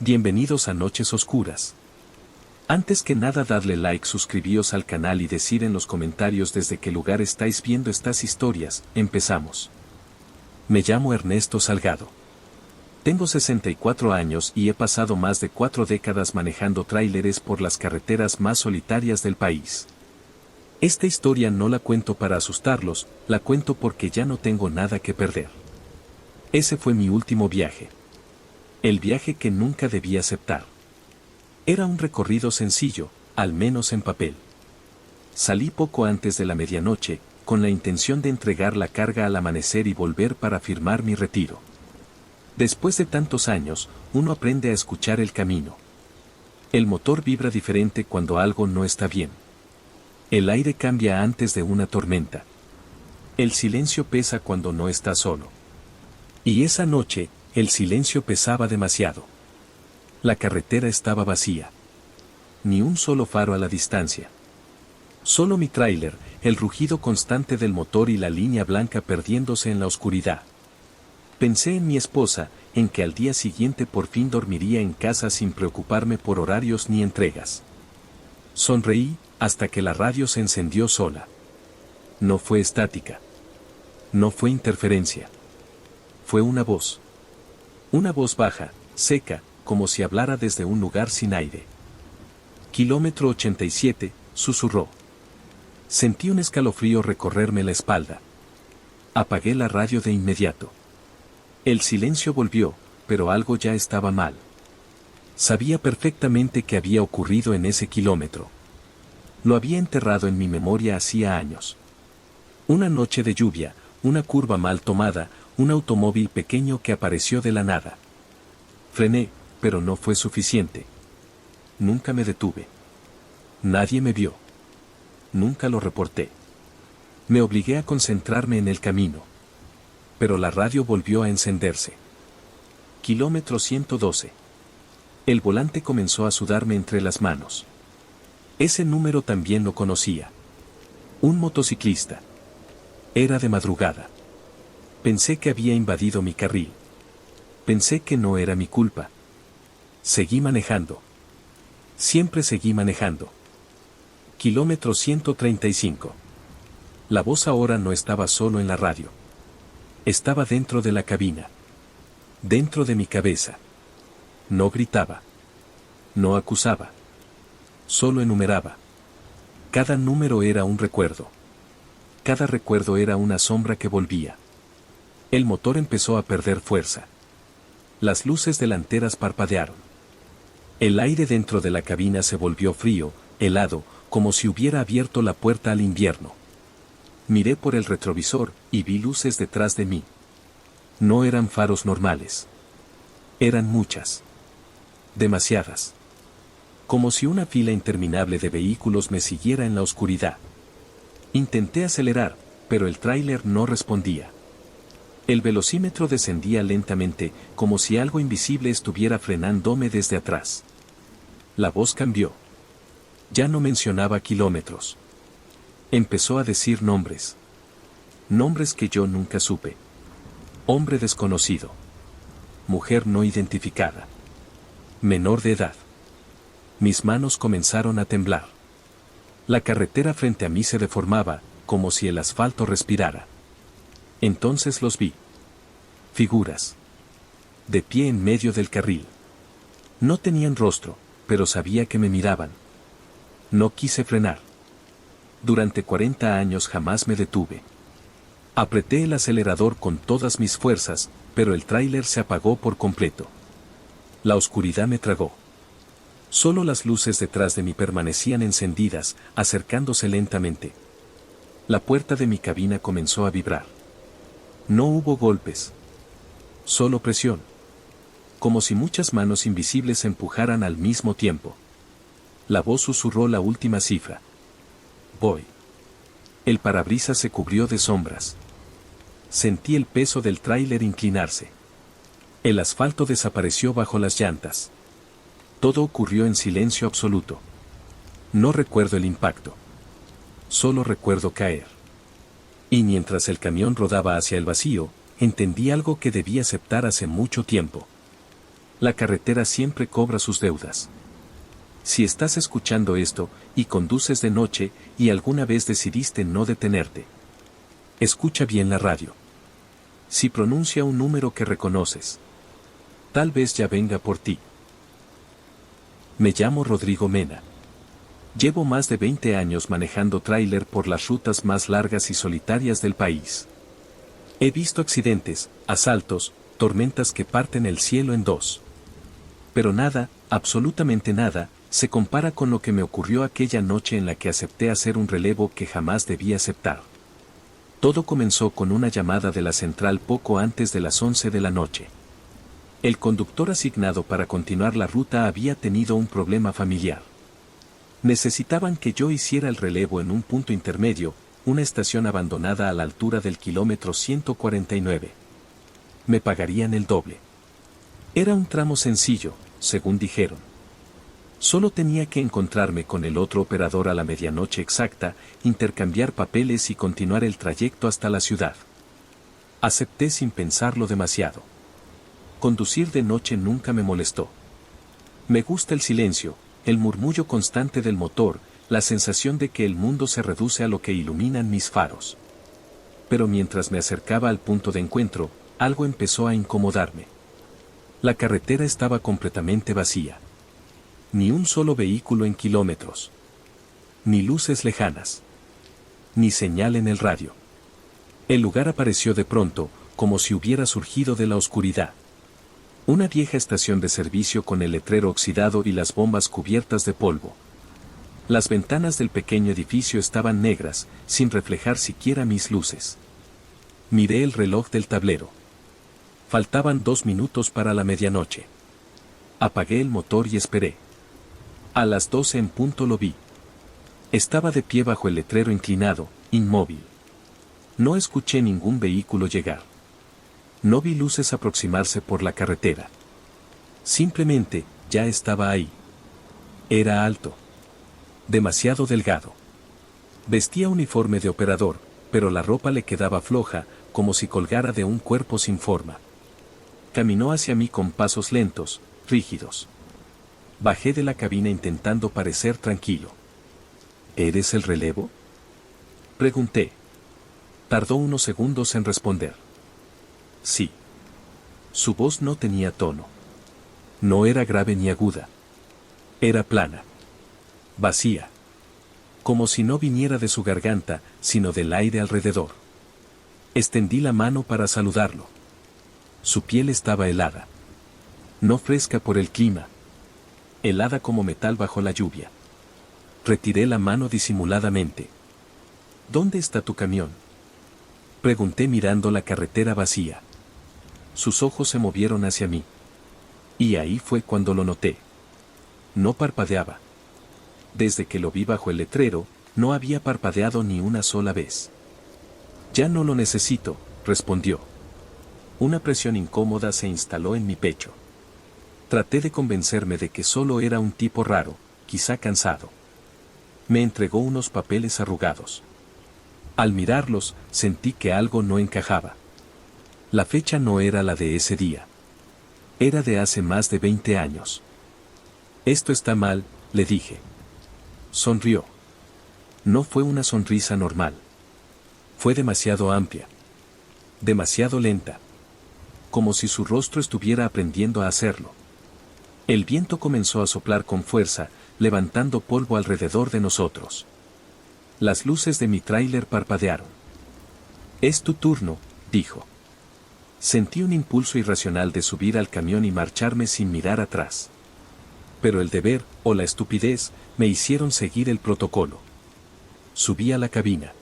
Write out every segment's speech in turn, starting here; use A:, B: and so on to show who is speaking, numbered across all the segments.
A: Bienvenidos a Noches Oscuras. Antes que nada dadle like, suscribíos al canal y decir en los comentarios desde qué lugar estáis viendo estas historias. Empezamos. Me llamo Ernesto Salgado. Tengo 64 años y he pasado más de 4 décadas manejando tráileres por las carreteras más solitarias del país. Esta historia no la cuento para asustarlos, la cuento porque ya no tengo nada que perder. Ese fue mi último viaje. El viaje que nunca debí aceptar. Era un recorrido sencillo, al menos en papel. Salí poco antes de la medianoche, con la intención de entregar la carga al amanecer y volver para firmar mi retiro. Después de tantos años, uno aprende a escuchar el camino. El motor vibra diferente cuando algo no está bien. El aire cambia antes de una tormenta. El silencio pesa cuando no está solo. Y esa noche, el silencio pesaba demasiado. La carretera estaba vacía. Ni un solo faro a la distancia. Solo mi tráiler, el rugido constante del motor y la línea blanca perdiéndose en la oscuridad. Pensé en mi esposa, en que al día siguiente por fin dormiría en casa sin preocuparme por horarios ni entregas. Sonreí, hasta que la radio se encendió sola. No fue estática. No fue interferencia. Fue una voz. Una voz baja, seca, como si hablara desde un lugar sin aire. Kilómetro 87, susurró. Sentí un escalofrío recorrerme la espalda. Apagué la radio de inmediato. El silencio volvió, pero algo ya estaba mal. Sabía perfectamente qué había ocurrido en ese kilómetro. Lo había enterrado en mi memoria hacía años. Una noche de lluvia, una curva mal tomada, un automóvil pequeño que apareció de la nada. Frené, pero no fue suficiente. Nunca me detuve. Nadie me vio. Nunca lo reporté. Me obligué a concentrarme en el camino. Pero la radio volvió a encenderse. Kilómetro 112. El volante comenzó a sudarme entre las manos. Ese número también lo conocía. Un motociclista. Era de madrugada. Pensé que había invadido mi carril. Pensé que no era mi culpa. Seguí manejando. Siempre seguí manejando. Kilómetro 135. La voz ahora no estaba solo en la radio. Estaba dentro de la cabina. Dentro de mi cabeza. No gritaba. No acusaba. Solo enumeraba. Cada número era un recuerdo. Cada recuerdo era una sombra que volvía. El motor empezó a perder fuerza. Las luces delanteras parpadearon. El aire dentro de la cabina se volvió frío, helado, como si hubiera abierto la puerta al invierno. Miré por el retrovisor y vi luces detrás de mí. No eran faros normales. Eran muchas. Demasiadas. Como si una fila interminable de vehículos me siguiera en la oscuridad. Intenté acelerar, pero el tráiler no respondía. El velocímetro descendía lentamente, como si algo invisible estuviera frenándome desde atrás. La voz cambió. Ya no mencionaba kilómetros. Empezó a decir nombres. Nombres que yo nunca supe. Hombre desconocido. Mujer no identificada. Menor de edad. Mis manos comenzaron a temblar. La carretera frente a mí se deformaba, como si el asfalto respirara. Entonces los vi. Figuras. De pie en medio del carril. No tenían rostro, pero sabía que me miraban. No quise frenar. Durante 40 años jamás me detuve. Apreté el acelerador con todas mis fuerzas, pero el tráiler se apagó por completo. La oscuridad me tragó. Solo las luces detrás de mí permanecían encendidas, acercándose lentamente. La puerta de mi cabina comenzó a vibrar. No hubo golpes. Solo presión. Como si muchas manos invisibles empujaran al mismo tiempo. La voz susurró la última cifra. Voy. El parabrisas se cubrió de sombras. Sentí el peso del tráiler inclinarse. El asfalto desapareció bajo las llantas. Todo ocurrió en silencio absoluto. No recuerdo el impacto. Solo recuerdo caer. Y mientras el camión rodaba hacia el vacío, entendí algo que debí aceptar hace mucho tiempo. La carretera siempre cobra sus deudas. Si estás escuchando esto, y conduces de noche, y alguna vez decidiste no detenerte, escucha bien la radio. Si pronuncia un número que reconoces, tal vez ya venga por ti. Me llamo Rodrigo Mena. Llevo más de 20 años manejando tráiler por las rutas más largas y solitarias del país. He visto accidentes, asaltos, tormentas que parten el cielo en dos. Pero nada, absolutamente nada, se compara con lo que me ocurrió aquella noche en la que acepté hacer un relevo que jamás debía aceptar. Todo comenzó con una llamada de la central poco antes de las 11 de la noche. El conductor asignado para continuar la ruta había tenido un problema familiar. Necesitaban que yo hiciera el relevo en un punto intermedio, una estación abandonada a la altura del kilómetro 149. Me pagarían el doble. Era un tramo sencillo, según dijeron. Solo tenía que encontrarme con el otro operador a la medianoche exacta, intercambiar papeles y continuar el trayecto hasta la ciudad. Acepté sin pensarlo demasiado. Conducir de noche nunca me molestó. Me gusta el silencio, el murmullo constante del motor, la sensación de que el mundo se reduce a lo que iluminan mis faros. Pero mientras me acercaba al punto de encuentro, algo empezó a incomodarme. La carretera estaba completamente vacía. Ni un solo vehículo en kilómetros. Ni luces lejanas. Ni señal en el radio. El lugar apareció de pronto, como si hubiera surgido de la oscuridad. Una vieja estación de servicio con el letrero oxidado y las bombas cubiertas de polvo. Las ventanas del pequeño edificio estaban negras, sin reflejar siquiera mis luces. Miré el reloj del tablero. Faltaban 2 minutos para la medianoche. Apagué el motor y esperé. A las 12 en punto lo vi. Estaba de pie bajo el letrero inclinado, inmóvil. No escuché ningún vehículo llegar. No vi luces aproximarse por la carretera. Simplemente, ya estaba ahí. Era alto. Demasiado delgado. Vestía uniforme de operador, pero la ropa le quedaba floja, como si colgara de un cuerpo sin forma. Caminó hacia mí con pasos lentos, rígidos. Bajé de la cabina intentando parecer tranquilo. ¿Eres el relevo?, pregunté. Tardó unos segundos en responder. Sí. Su voz no tenía tono. No era grave ni aguda. Era plana. Vacía. Como si no viniera de su garganta, sino del aire alrededor. Extendí la mano para saludarlo. Su piel estaba helada. No fresca por el clima. Helada como metal bajo la lluvia. Retiré la mano disimuladamente. ¿Dónde está tu camión?, pregunté mirando la carretera vacía. Sus ojos se movieron hacia mí. Y ahí fue cuando lo noté. No parpadeaba. Desde que lo vi bajo el letrero, no había parpadeado ni una sola vez. Ya no lo necesito, respondió. Una presión incómoda se instaló en mi pecho. Traté de convencerme de que solo era un tipo raro, quizá cansado. Me entregó unos papeles arrugados. Al mirarlos, sentí que algo no encajaba. La fecha no era la de ese día. Era de hace más de 20 años. Esto está mal, le dije. Sonrió. No fue una sonrisa normal. Fue demasiado amplia. Demasiado lenta. Como si su rostro estuviera aprendiendo a hacerlo. El viento comenzó a soplar con fuerza, levantando polvo alrededor de nosotros. Las luces de mi tráiler parpadearon. Es tu turno, dijo. Sentí un impulso irracional de subir al camión y marcharme sin mirar atrás. Pero el deber, o la estupidez, me hicieron seguir el protocolo. Subí a la cabina.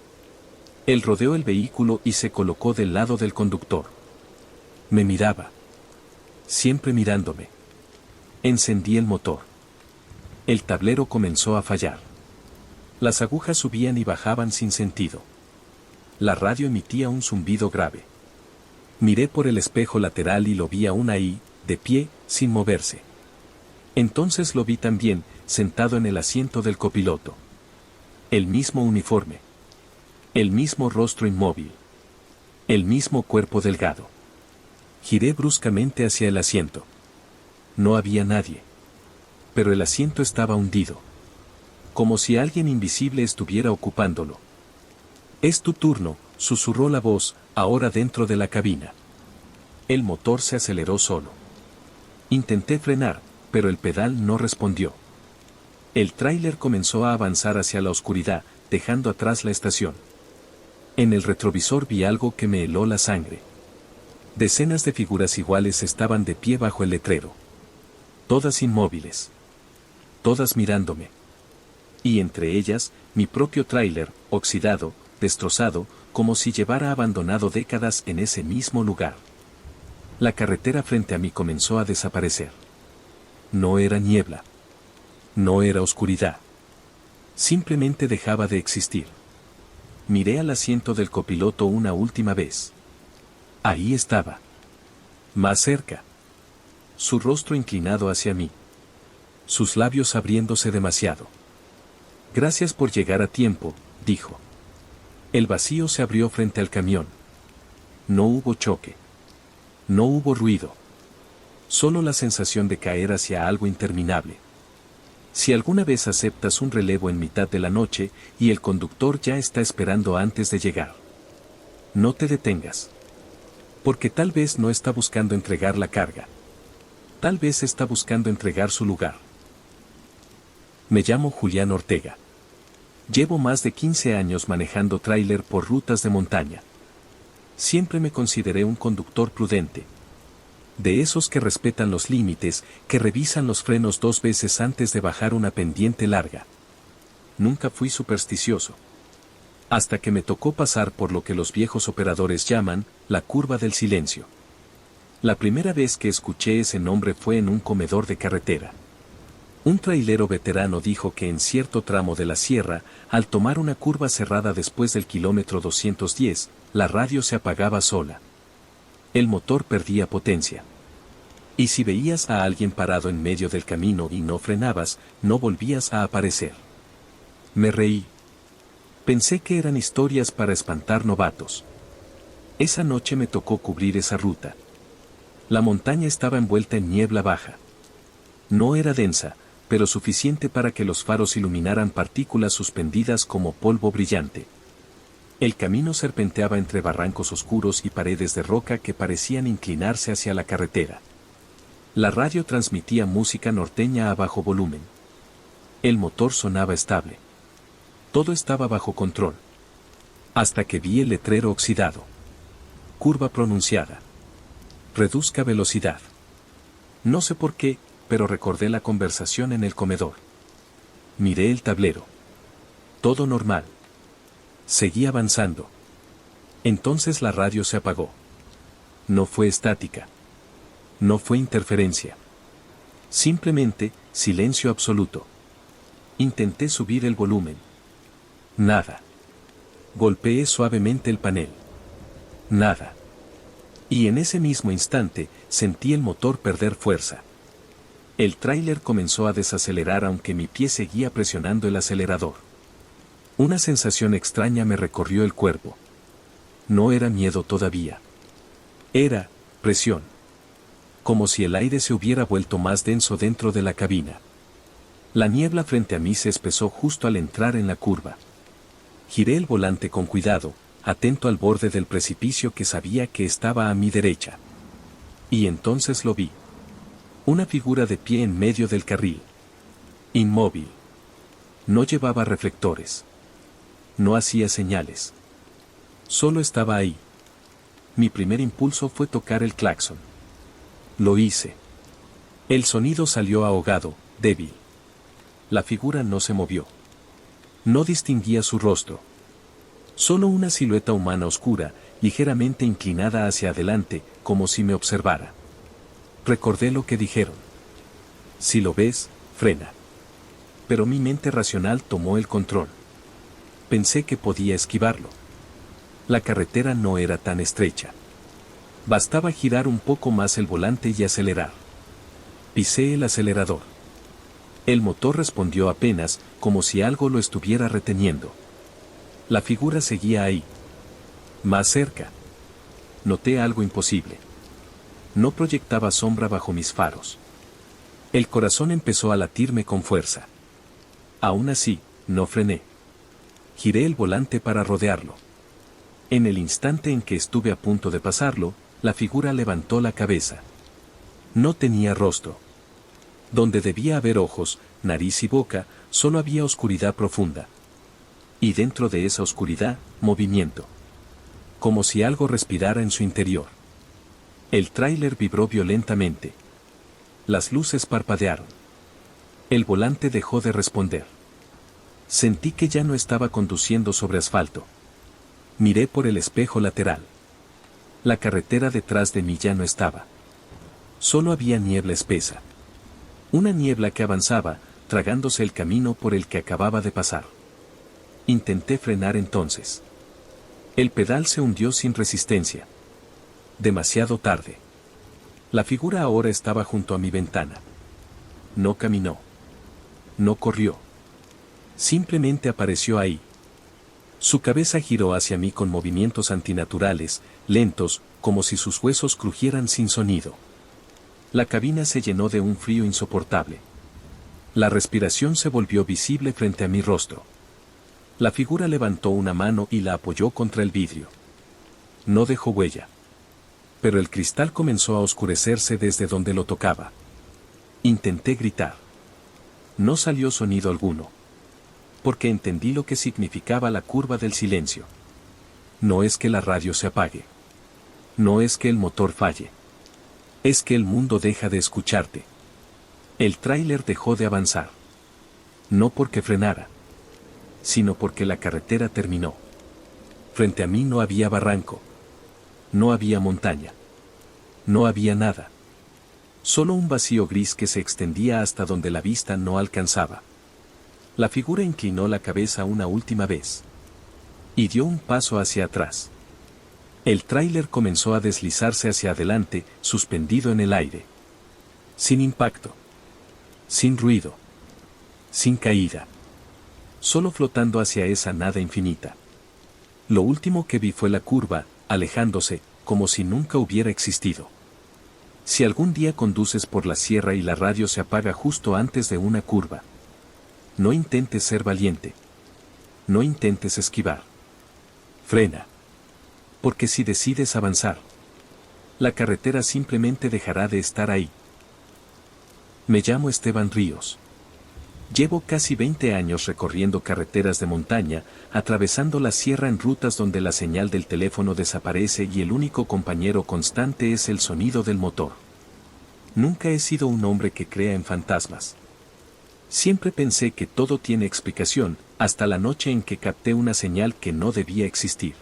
A: Él rodeó el vehículo y se colocó del lado del conductor. Me miraba. Siempre mirándome. Encendí el motor. El tablero comenzó a fallar. Las agujas subían y bajaban sin sentido. La radio emitía un zumbido grave. Miré por el espejo lateral y lo vi aún ahí, de pie, sin moverse. Entonces lo vi también, sentado en el asiento del copiloto. El mismo uniforme. El mismo rostro inmóvil. El mismo cuerpo delgado. Giré bruscamente hacia el asiento. No había nadie. Pero el asiento estaba hundido. Como si alguien invisible estuviera ocupándolo. «Es tu turno», susurró la voz, ahora dentro de la cabina. El motor se aceleró solo. Intenté frenar, pero el pedal no respondió. El tráiler comenzó a avanzar hacia la oscuridad, dejando atrás la estación. En el retrovisor vi algo que me heló la sangre. Decenas de figuras iguales estaban de pie bajo el letrero. Todas inmóviles. Todas mirándome. Y entre ellas, mi propio tráiler, oxidado, destrozado, como si llevara abandonado décadas en ese mismo lugar. La carretera frente a mí comenzó a desaparecer. No era niebla. No era oscuridad. Simplemente dejaba de existir. Miré al asiento del copiloto una última vez. Ahí estaba. Más cerca. Su rostro inclinado hacia mí. Sus labios abriéndose demasiado. «Gracias por llegar a tiempo», dijo. El vacío se abrió frente al camión. No hubo choque. No hubo ruido. Solo la sensación de caer hacia algo interminable. Si alguna vez aceptas un relevo en mitad de la noche y el conductor ya está esperando antes de llegar, no te detengas. Porque tal vez no está buscando entregar la carga. Tal vez está buscando entregar su lugar. Me llamo Julián Ortega. Llevo más de 15 años manejando tráiler por rutas de montaña. Siempre me consideré un conductor prudente. De esos que respetan los límites, que revisan los frenos 2 veces antes de bajar una pendiente larga. Nunca fui supersticioso. Hasta que me tocó pasar por lo que los viejos operadores llaman, la curva del silencio. La primera vez que escuché ese nombre fue en un comedor de carretera. Un trailero veterano dijo que en cierto tramo de la sierra, al tomar una curva cerrada después del kilómetro 210, la radio se apagaba sola. El motor perdía potencia. Y si veías a alguien parado en medio del camino y no frenabas, no volvías a aparecer. Me reí. Pensé que eran historias para espantar novatos. Esa noche me tocó cubrir esa ruta. La montaña estaba envuelta en niebla baja. No era densa, pero suficiente para que los faros iluminaran partículas suspendidas como polvo brillante. El camino serpenteaba entre barrancos oscuros y paredes de roca que parecían inclinarse hacia la carretera. La radio transmitía música norteña a bajo volumen. El motor sonaba estable. Todo estaba bajo control. Hasta que vi el letrero oxidado. Curva pronunciada. Reduzca velocidad. No sé por qué, pero recordé la conversación en el comedor. Miré el tablero. Todo normal. Seguí avanzando. Entonces la radio se apagó. No fue estática. No fue interferencia. Simplemente, silencio absoluto. Intenté subir el volumen. Nada. Golpeé suavemente el panel. Nada. Y en ese mismo instante, sentí el motor perder fuerza. El tráiler comenzó a desacelerar aunque mi pie seguía presionando el acelerador. Una sensación extraña me recorrió el cuerpo. No era miedo todavía. Era presión. Como si el aire se hubiera vuelto más denso dentro de la cabina. La niebla frente a mí se espesó justo al entrar en la curva. Giré el volante con cuidado, atento al borde del precipicio que sabía que estaba a mi derecha. Y entonces lo vi. Una figura de pie en medio del carril. Inmóvil. No llevaba reflectores. No hacía señales. Solo estaba ahí. Mi primer impulso fue tocar el claxon. Lo hice. El sonido salió ahogado, débil. La figura no se movió. No distinguía su rostro. Solo una silueta humana oscura, ligeramente inclinada hacia adelante, como si me observara. Recordé lo que dijeron. Si lo ves, frena. Pero mi mente racional tomó el control. Pensé que podía esquivarlo. La carretera no era tan estrecha. Bastaba girar un poco más el volante y acelerar. Pisé el acelerador. El motor respondió apenas, como si algo lo estuviera reteniendo. La figura seguía ahí. Más cerca. Noté algo imposible. No proyectaba sombra bajo mis faros. El corazón empezó a latirme con fuerza. Aún así, no frené. Giré el volante para rodearlo. En el instante en que estuve a punto de pasarlo, la figura levantó la cabeza. No tenía rostro. Donde debía haber ojos, nariz y boca, solo había oscuridad profunda. Y dentro de esa oscuridad, movimiento. Como si algo respirara en su interior. El tráiler vibró violentamente. Las luces parpadearon. El volante dejó de responder. Sentí que ya no estaba conduciendo sobre asfalto. Miré por el espejo lateral. La carretera detrás de mí ya no estaba. Solo había niebla espesa. Una niebla que avanzaba, tragándose el camino por el que acababa de pasar. Intenté frenar entonces. El pedal se hundió sin resistencia. Demasiado tarde. La figura ahora estaba junto a mi ventana. No caminó. No corrió. Simplemente apareció ahí. Su cabeza giró hacia mí con movimientos antinaturales, lentos, como si sus huesos crujieran sin sonido. La cabina se llenó de un frío insoportable. La respiración se volvió visible frente a mi rostro. La figura levantó una mano y la apoyó contra el vidrio. No dejó huella. Pero el cristal comenzó a oscurecerse desde donde lo tocaba. Intenté gritar. No salió sonido alguno. Porque entendí lo que significaba la curva del silencio. No es que la radio se apague. No es que el motor falle. Es que el mundo deja de escucharte. El tráiler dejó de avanzar. No porque frenara, sino porque la carretera terminó. Frente a mí no había barranco. No había montaña. No había nada. Solo un vacío gris que se extendía hasta donde la vista no alcanzaba. La figura inclinó la cabeza una última vez. Y dio un paso hacia atrás. El tráiler comenzó a deslizarse hacia adelante, suspendido en el aire. Sin impacto. Sin ruido. Sin caída. Solo flotando hacia esa nada infinita. Lo último que vi fue la curva, alejándose, como si nunca hubiera existido. Si algún día conduces por la sierra y la radio se apaga justo antes de una curva, no intentes ser valiente. No intentes esquivar. Frena. Porque si decides avanzar, la carretera simplemente dejará de estar ahí. Me llamo Esteban Ríos. Llevo casi 20 años recorriendo carreteras de montaña, atravesando la sierra en rutas donde la señal del teléfono desaparece y el único compañero constante es el sonido del motor. Nunca he sido un hombre que crea en fantasmas. Siempre pensé que todo tiene explicación, hasta la noche en que capté una señal que no debía existir.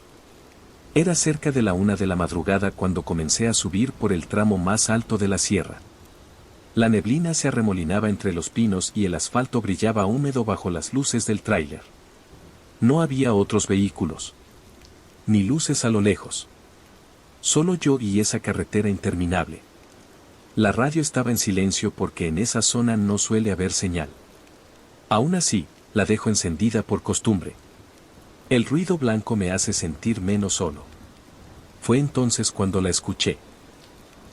A: Era cerca de la 1 de la madrugada cuando comencé a subir por el tramo más alto de la sierra. La neblina se arremolinaba entre los pinos y el asfalto brillaba húmedo bajo las luces del tráiler. No había otros vehículos. Ni luces a lo lejos. Solo yo y esa carretera interminable. La radio estaba en silencio porque en esa zona no suele haber señal. Aún así, la dejo encendida por costumbre. El ruido blanco me hace sentir menos solo. Fue entonces cuando la escuché.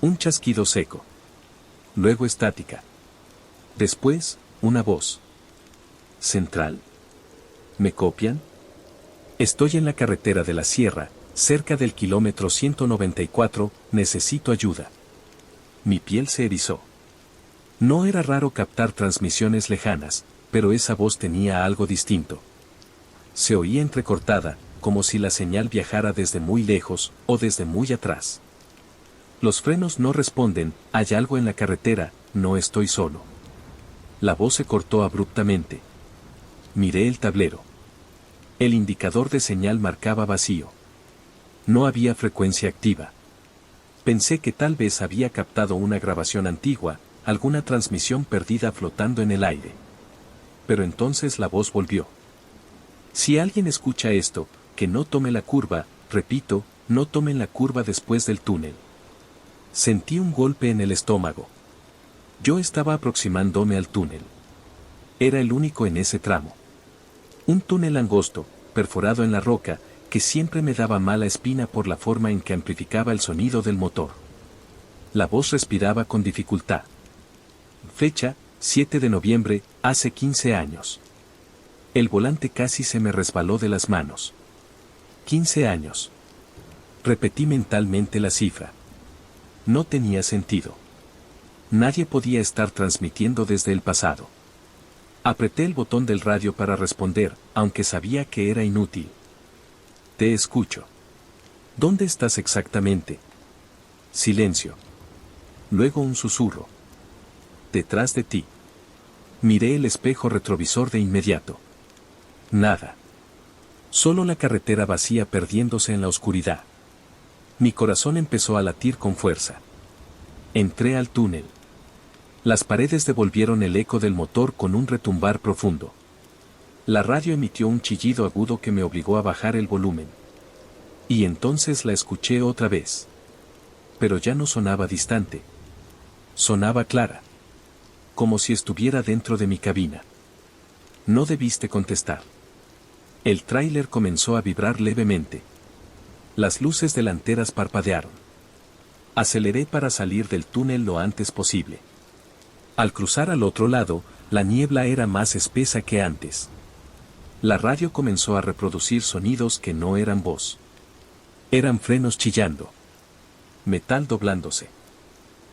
A: Un chasquido seco. Luego estática. Después, una voz. ¿Central? ¿Me copian? Estoy en la carretera de la sierra, cerca del kilómetro 194, necesito ayuda. Mi piel se erizó. No era raro captar transmisiones lejanas, pero esa voz tenía algo distinto. Se oía entrecortada, como si la señal viajara desde muy lejos o desde muy atrás. Los frenos no responden, hay algo en la carretera, no estoy solo. La voz se cortó abruptamente. Miré el tablero. El indicador de señal marcaba vacío. No había frecuencia activa. Pensé que tal vez había captado una grabación antigua, alguna transmisión perdida flotando en el aire. Pero entonces la voz volvió. Si alguien escucha esto, que no tome la curva, repito, no tomen la curva después del túnel. Sentí un golpe en el estómago. Yo estaba aproximándome al túnel. Era el único en ese tramo. Un túnel angosto, perforado en la roca, que siempre me daba mala espina por la forma en que amplificaba el sonido del motor. La voz respiraba con dificultad. Fecha, 7 de noviembre, hace 15 años. El volante casi se me resbaló de las manos. 15 años. Repetí mentalmente la cifra. No tenía sentido. Nadie podía estar transmitiendo desde el pasado. Apreté el botón del radio para responder, aunque sabía que era inútil. Te escucho. ¿Dónde estás exactamente? Silencio. Luego un susurro. Detrás de ti. Miré el espejo retrovisor de inmediato. Nada. Solo la carretera vacía perdiéndose en la oscuridad. Mi corazón empezó a latir con fuerza. Entré al túnel. Las paredes devolvieron el eco del motor con un retumbar profundo. La radio emitió un chillido agudo que me obligó a bajar el volumen. Y entonces la escuché otra vez. Pero ya no sonaba distante. Sonaba clara. Como si estuviera dentro de mi cabina. No debiste contestar. El tráiler comenzó a vibrar levemente. Las luces delanteras parpadearon. Aceleré para salir del túnel lo antes posible. Al cruzar al otro lado, la niebla era más espesa que antes. La radio comenzó a reproducir sonidos que no eran voz. Eran frenos chillando. Metal doblándose.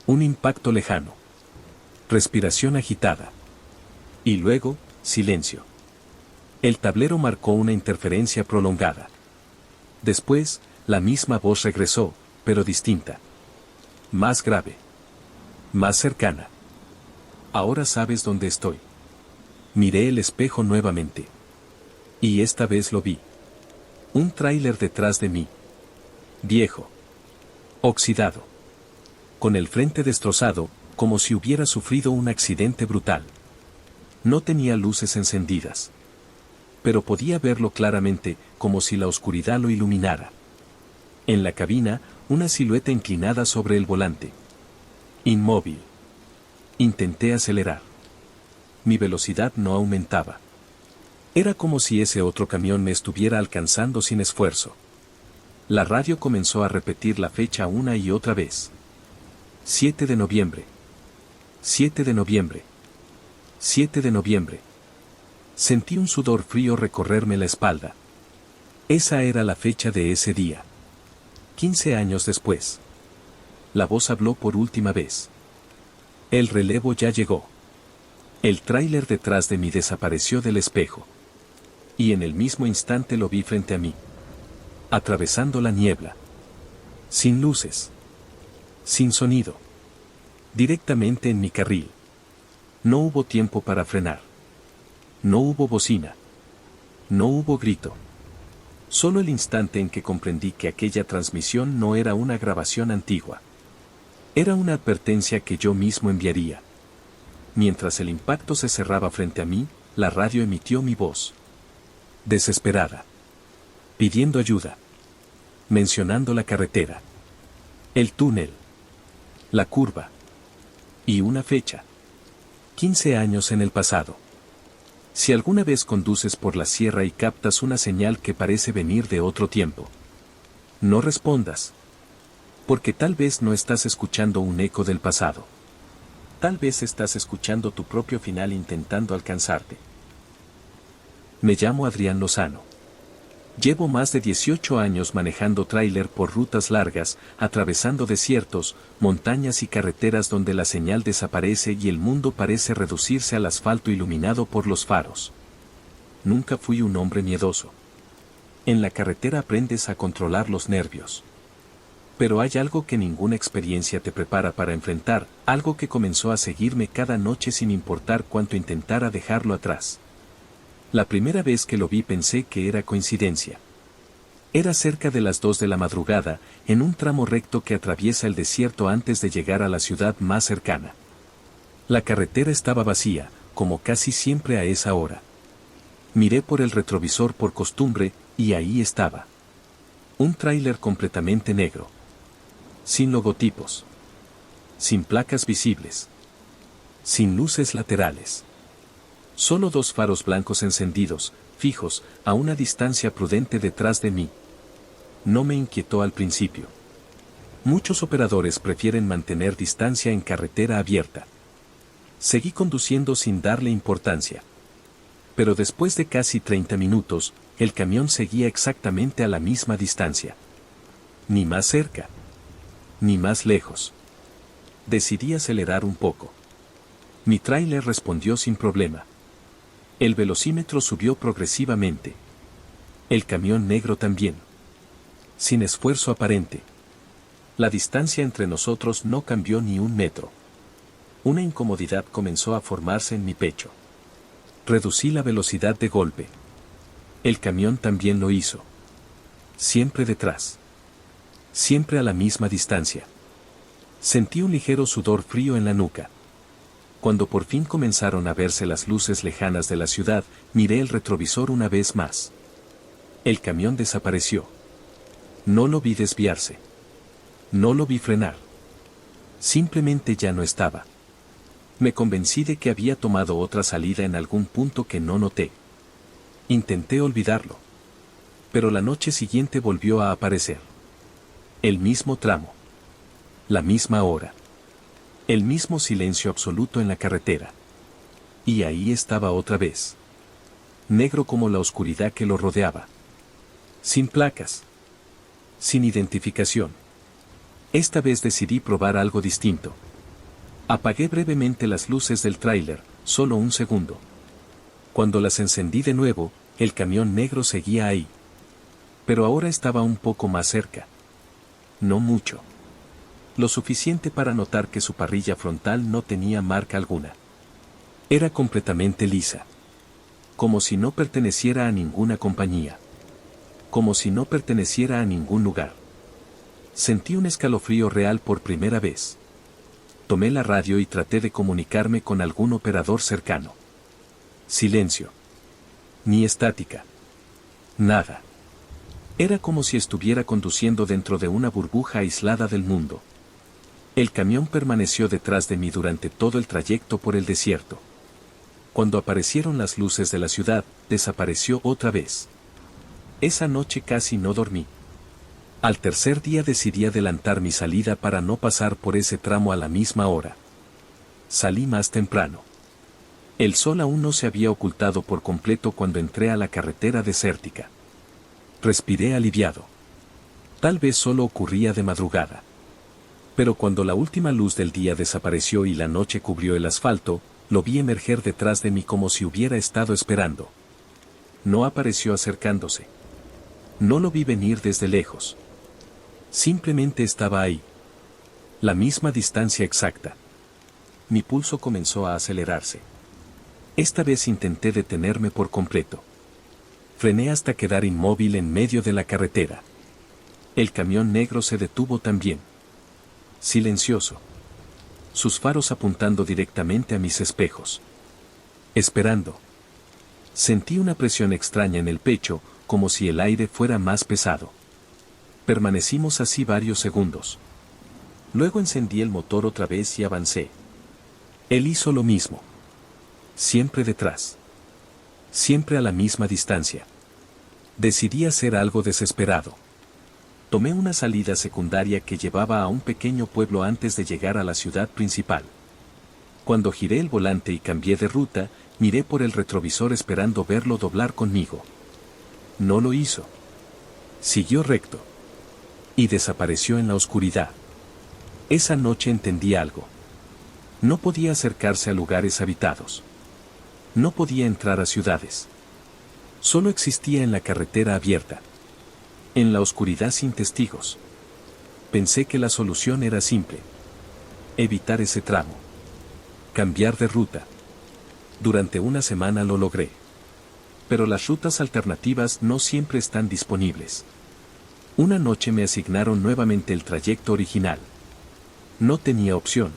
A: Un impacto lejano. Respiración agitada. Y luego, silencio. El tablero marcó una interferencia prolongada. Después, la misma voz regresó, pero distinta. Más grave. Más cercana. Ahora sabes dónde estoy. Miré el espejo nuevamente. Y esta vez lo vi. Un tráiler detrás de mí. Viejo. Oxidado. Con el frente destrozado, como si hubiera sufrido un accidente brutal. No tenía luces encendidas. Pero podía verlo claramente, como si la oscuridad lo iluminara. En la cabina, una silueta inclinada sobre el volante. Inmóvil. Intenté acelerar. Mi velocidad no aumentaba. Era como si ese otro camión me estuviera alcanzando sin esfuerzo. La radio comenzó a repetir la fecha una y otra vez. 7 de noviembre. 7 de noviembre. 7 de noviembre. Sentí un sudor frío recorrerme la espalda. Esa era la fecha de ese día. 15 años después. La voz habló por última vez. El relevo ya llegó. El tráiler detrás de mí desapareció del espejo. Y en el mismo instante lo vi frente a mí. Atravesando la niebla. Sin luces. Sin sonido. Directamente en mi carril. No hubo tiempo para frenar. No hubo bocina. No hubo grito. Solo el instante en que comprendí que aquella transmisión no era una grabación antigua. Era una advertencia que yo mismo enviaría. Mientras el impacto se cerraba frente a mí, la radio emitió mi voz. Desesperada. Pidiendo ayuda. Mencionando la carretera. El túnel. La curva. Y una fecha. 15 años en el pasado. Si alguna vez conduces por la sierra y captas una señal que parece venir de otro tiempo, no respondas. Porque tal vez no estás escuchando un eco del pasado. Tal vez estás escuchando tu propio final intentando alcanzarte. Me llamo Adrián Lozano. Llevo más de 18 años manejando tráiler por rutas largas, atravesando desiertos, montañas y carreteras donde la señal desaparece y el mundo parece reducirse al asfalto iluminado por los faros. Nunca fui un hombre miedoso. En la carretera aprendes a controlar los nervios. Pero hay algo que ninguna experiencia te prepara para enfrentar, algo que comenzó a seguirme cada noche sin importar cuánto intentara dejarlo atrás. La primera vez que lo vi pensé que era coincidencia. Era cerca de las 2 de la madrugada, en un tramo recto que atraviesa el desierto antes de llegar a la ciudad más cercana. La carretera estaba vacía, como casi siempre a esa hora. Miré por el retrovisor por costumbre, y ahí estaba. Un tráiler completamente negro. Sin logotipos. Sin placas visibles. Sin luces laterales. Solo 2 faros blancos encendidos, fijos, a una distancia prudente detrás de mí. No me inquietó al principio. Muchos operadores prefieren mantener distancia en carretera abierta. Seguí conduciendo sin darle importancia. Pero después de casi 30 minutos, el camión seguía exactamente a la misma distancia. Ni más cerca, ni más lejos. Decidí acelerar un poco. Mi tráiler respondió sin problema. El velocímetro subió progresivamente. El camión negro también. Sin esfuerzo aparente. La distancia entre nosotros no cambió ni un metro. Una incomodidad comenzó a formarse en mi pecho. Reducí la velocidad de golpe. El camión también lo hizo. Siempre detrás. Siempre a la misma distancia. Sentí un ligero sudor frío en la nuca. Cuando por fin comenzaron a verse las luces lejanas de la ciudad, miré el retrovisor una vez más. El camión desapareció. No lo vi desviarse. No lo vi frenar. Simplemente ya no estaba. Me convencí de que había tomado otra salida en algún punto que no noté. Intenté olvidarlo. Pero la noche siguiente volvió a aparecer. El mismo tramo. La misma hora. El mismo silencio absoluto en la carretera. Y ahí estaba otra vez. Negro como la oscuridad que lo rodeaba. Sin placas. Sin identificación. Esta vez decidí probar algo distinto. Apagué brevemente las luces del tráiler, solo un segundo. Cuando las encendí de nuevo, el camión negro seguía ahí. Pero ahora estaba un poco más cerca. No mucho. Lo suficiente para notar que su parrilla frontal no tenía marca alguna. Era completamente lisa. Como si no perteneciera a ninguna compañía. Como si no perteneciera a ningún lugar. Sentí un escalofrío real por primera vez. Tomé la radio y traté de comunicarme con algún operador cercano. Silencio. Ni estática. Nada. Era como si estuviera conduciendo dentro de una burbuja aislada del mundo. El camión permaneció detrás de mí durante todo el trayecto por el desierto. Cuando aparecieron las luces de la ciudad, desapareció otra vez. Esa noche casi no dormí. Al tercer día decidí adelantar mi salida para no pasar por ese tramo a la misma hora. Salí más temprano. El sol aún no se había ocultado por completo cuando entré a la carretera desértica. Respiré aliviado. Tal vez solo ocurría de madrugada. Pero cuando la última luz del día desapareció y la noche cubrió el asfalto, lo vi emerger detrás de mí como si hubiera estado esperando. No apareció acercándose. No lo vi venir desde lejos. Simplemente estaba ahí. La misma distancia exacta. Mi pulso comenzó a acelerarse. Esta vez intenté detenerme por completo. Frené hasta quedar inmóvil en medio de la carretera. El camión negro se detuvo también. Silencioso. Sus faros apuntando directamente a mis espejos. Esperando. Sentí una presión extraña en el pecho, como si el aire fuera más pesado. Permanecimos así varios segundos. Luego encendí el motor otra vez y avancé. Él hizo lo mismo. Siempre detrás. Siempre a la misma distancia. Decidí hacer algo desesperado. Tomé una salida secundaria que llevaba a un pequeño pueblo antes de llegar a la ciudad principal. Cuando giré el volante y cambié de ruta, miré por el retrovisor esperando verlo doblar conmigo. No lo hizo. Siguió recto. Y desapareció en la oscuridad. Esa noche entendí algo. No podía acercarse a lugares habitados. No podía entrar a ciudades. Solo existía en la carretera abierta. En la oscuridad sin testigos. Pensé que la solución era simple. Evitar ese tramo. Cambiar de ruta. Durante una semana lo logré. Pero las rutas alternativas no siempre están disponibles. Una noche me asignaron nuevamente el trayecto original. No tenía opción.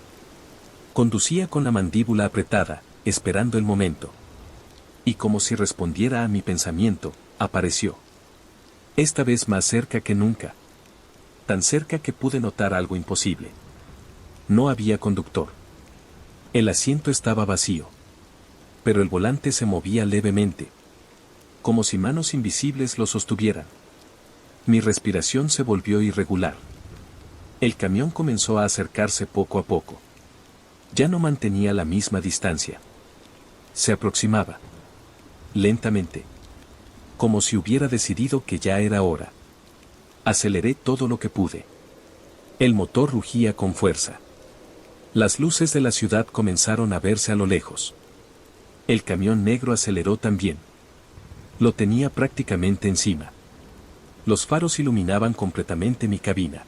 A: Conducía con la mandíbula apretada, esperando el momento. Y como si respondiera a mi pensamiento, apareció. Esta vez más cerca que nunca. Tan cerca que pude notar algo imposible. No había conductor. El asiento estaba vacío. Pero el volante se movía levemente. Como si manos invisibles lo sostuvieran. Mi respiración se volvió irregular. El camión comenzó a acercarse poco a poco. Ya no mantenía la misma distancia. Se aproximaba. Lentamente. Como si hubiera decidido que ya era hora. Aceleré todo lo que pude. El motor rugía con fuerza. Las luces de la ciudad comenzaron a verse a lo lejos. El camión negro aceleró también. Lo tenía prácticamente encima. Los faros iluminaban completamente mi cabina.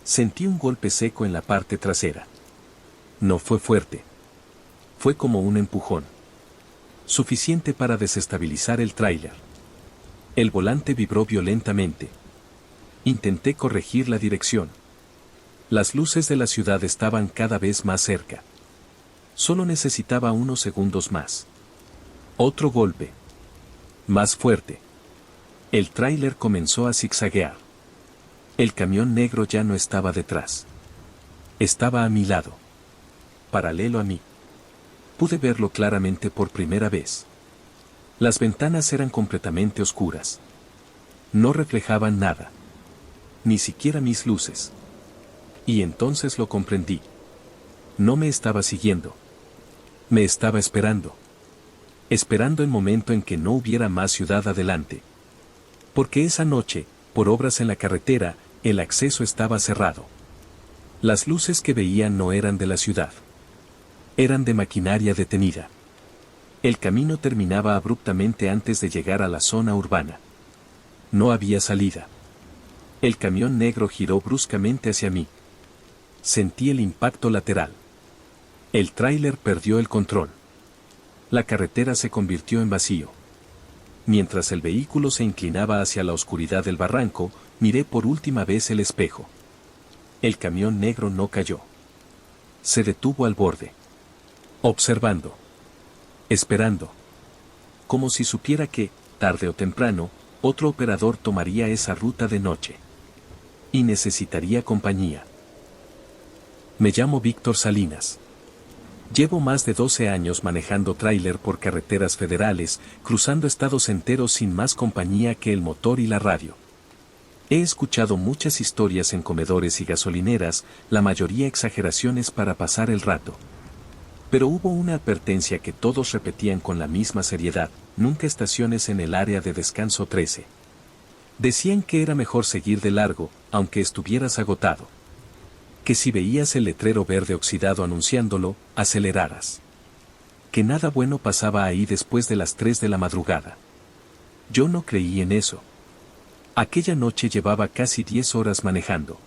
A: Sentí un golpe seco en la parte trasera. No fue fuerte. Fue como un empujón. Suficiente para desestabilizar el tráiler. El volante vibró violentamente. Intenté corregir la dirección. Las luces de la ciudad estaban cada vez más cerca. Solo necesitaba unos segundos más. Otro golpe. Más fuerte. El tráiler comenzó a zigzaguear. El camión negro ya no estaba detrás. Estaba a mi lado. Paralelo a mí. Pude verlo claramente por primera vez. Las ventanas eran completamente oscuras. No reflejaban nada. Ni siquiera mis luces. Y entonces lo comprendí. No me estaba siguiendo. Me estaba esperando. Esperando el momento en que no hubiera más ciudad adelante. Porque esa noche, por obras en la carretera, el acceso estaba cerrado. Las luces que veían no eran de la ciudad. Eran de maquinaria detenida. El camino terminaba abruptamente antes de llegar a la zona urbana. No había salida. El camión negro giró bruscamente hacia mí. Sentí el impacto lateral. El tráiler perdió el control. La carretera se convirtió en vacío. Mientras el vehículo se inclinaba hacia la oscuridad del barranco, miré por última vez el espejo. El camión negro no cayó. Se detuvo al borde. Observando. Esperando. Como si supiera que, tarde o temprano, otro operador tomaría esa ruta de noche. Y necesitaría compañía. Me llamo Víctor Salinas. Llevo más de 12 años manejando tráiler por carreteras federales, cruzando estados enteros sin más compañía que el motor y la radio. He escuchado muchas historias en comedores y gasolineras, la mayoría exageraciones para pasar el rato. Pero hubo una advertencia que todos repetían con la misma seriedad: nunca estaciones en el área de descanso 13. Decían que era mejor seguir de largo, aunque estuvieras agotado. Que si veías el letrero verde oxidado anunciándolo, aceleraras. Que nada bueno pasaba ahí después de las 3 de la madrugada. Yo no creí en eso. Aquella noche llevaba casi 10 horas manejando.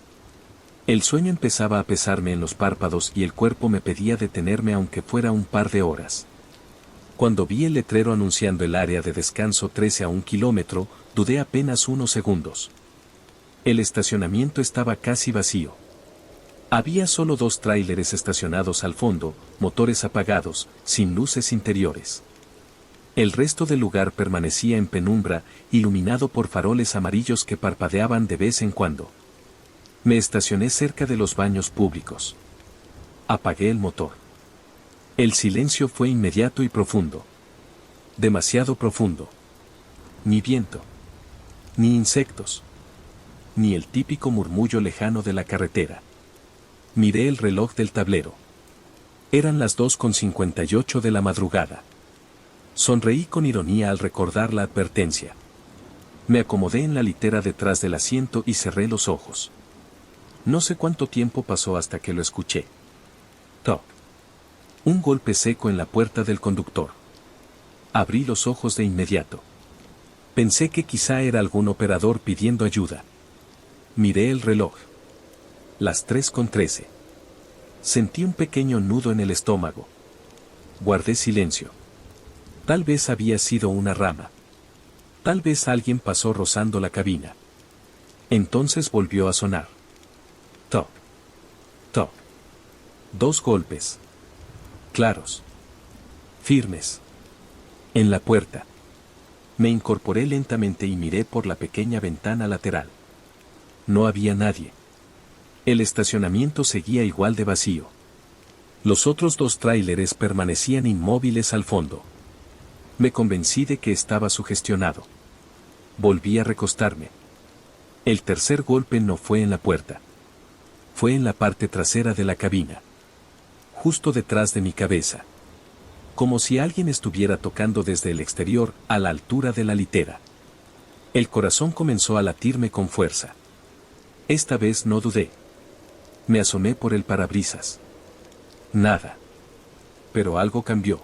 A: El sueño empezaba a pesarme en los párpados y el cuerpo me pedía detenerme aunque fuera un par de horas. Cuando vi el letrero anunciando el área de descanso 13 a 1 kilómetro, dudé apenas unos segundos. El estacionamiento estaba casi vacío. Había solo 2 tráileres estacionados al fondo, motores apagados, sin luces interiores. El resto del lugar permanecía en penumbra, iluminado por faroles amarillos que parpadeaban de vez en cuando. Me estacioné cerca de los baños públicos. Apagué el motor. El silencio fue inmediato y profundo. Demasiado profundo. Ni viento. Ni insectos. Ni el típico murmullo lejano de la carretera. Miré el reloj del tablero. Eran las 2:58 de la madrugada. Sonreí con ironía al recordar la advertencia. Me acomodé en la litera detrás del asiento y cerré los ojos. No sé cuánto tiempo pasó hasta que lo escuché. Toc. Un golpe seco en la puerta del conductor. Abrí los ojos de inmediato. Pensé que quizá era algún operador pidiendo ayuda. Miré el reloj. Las 3:13. Sentí un pequeño nudo en el estómago. Guardé silencio. Tal vez había sido una rama. Tal vez alguien pasó rozando la cabina. Entonces volvió a sonar. Toc. Toc. 2 golpes. Claros. Firmes. En la puerta. Me incorporé lentamente y miré por la pequeña ventana lateral. No había nadie. El estacionamiento seguía igual de vacío. Los otros 2 tráileres permanecían inmóviles al fondo. Me convencí de que estaba sugestionado. Volví a recostarme. El tercer golpe no fue en la puerta. Fue en la parte trasera de la cabina. justo detrás de mi cabeza. Como si alguien estuviera tocando desde el exterior, a la altura de la litera. El corazón comenzó a latirme con fuerza. Esta vez no dudé. Me asomé por el parabrisas. Nada. Pero algo cambió.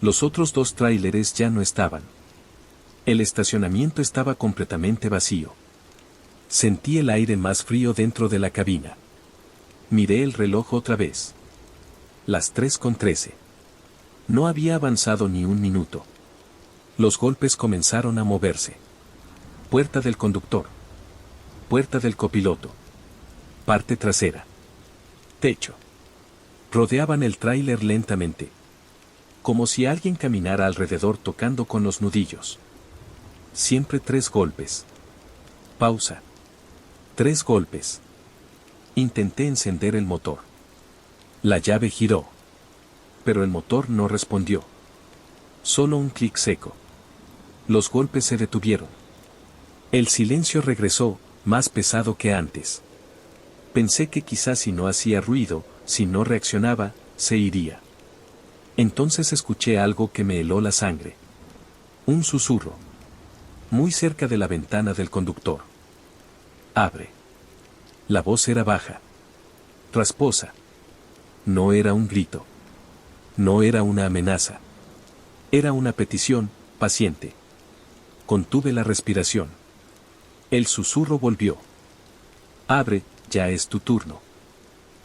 A: Los otros dos tráileres ya no estaban. El estacionamiento estaba completamente vacío. Sentí el aire más frío dentro de la cabina. Miré el reloj otra vez. Las 3:13. No había avanzado ni un minuto. Los golpes comenzaron a moverse. Puerta del conductor. Puerta del copiloto. Parte trasera. Techo. Rodeaban el tráiler lentamente. Como si alguien caminara alrededor tocando con los nudillos. Siempre 3 golpes. Pausa. 3 golpes. Intenté encender el motor. La llave giró. Pero el motor no respondió. Solo un clic seco. Los golpes se detuvieron. El silencio regresó, más pesado que antes. Pensé que quizás si no hacía ruido, si no reaccionaba, se iría. Entonces escuché algo que me heló la sangre. Un susurro. Muy cerca de la ventana del conductor. Abre. La voz era baja. Rasposa. No era un grito. No era una amenaza. Era una petición, paciente. Contuve la respiración. El susurro volvió. Abre, ya es tu turno.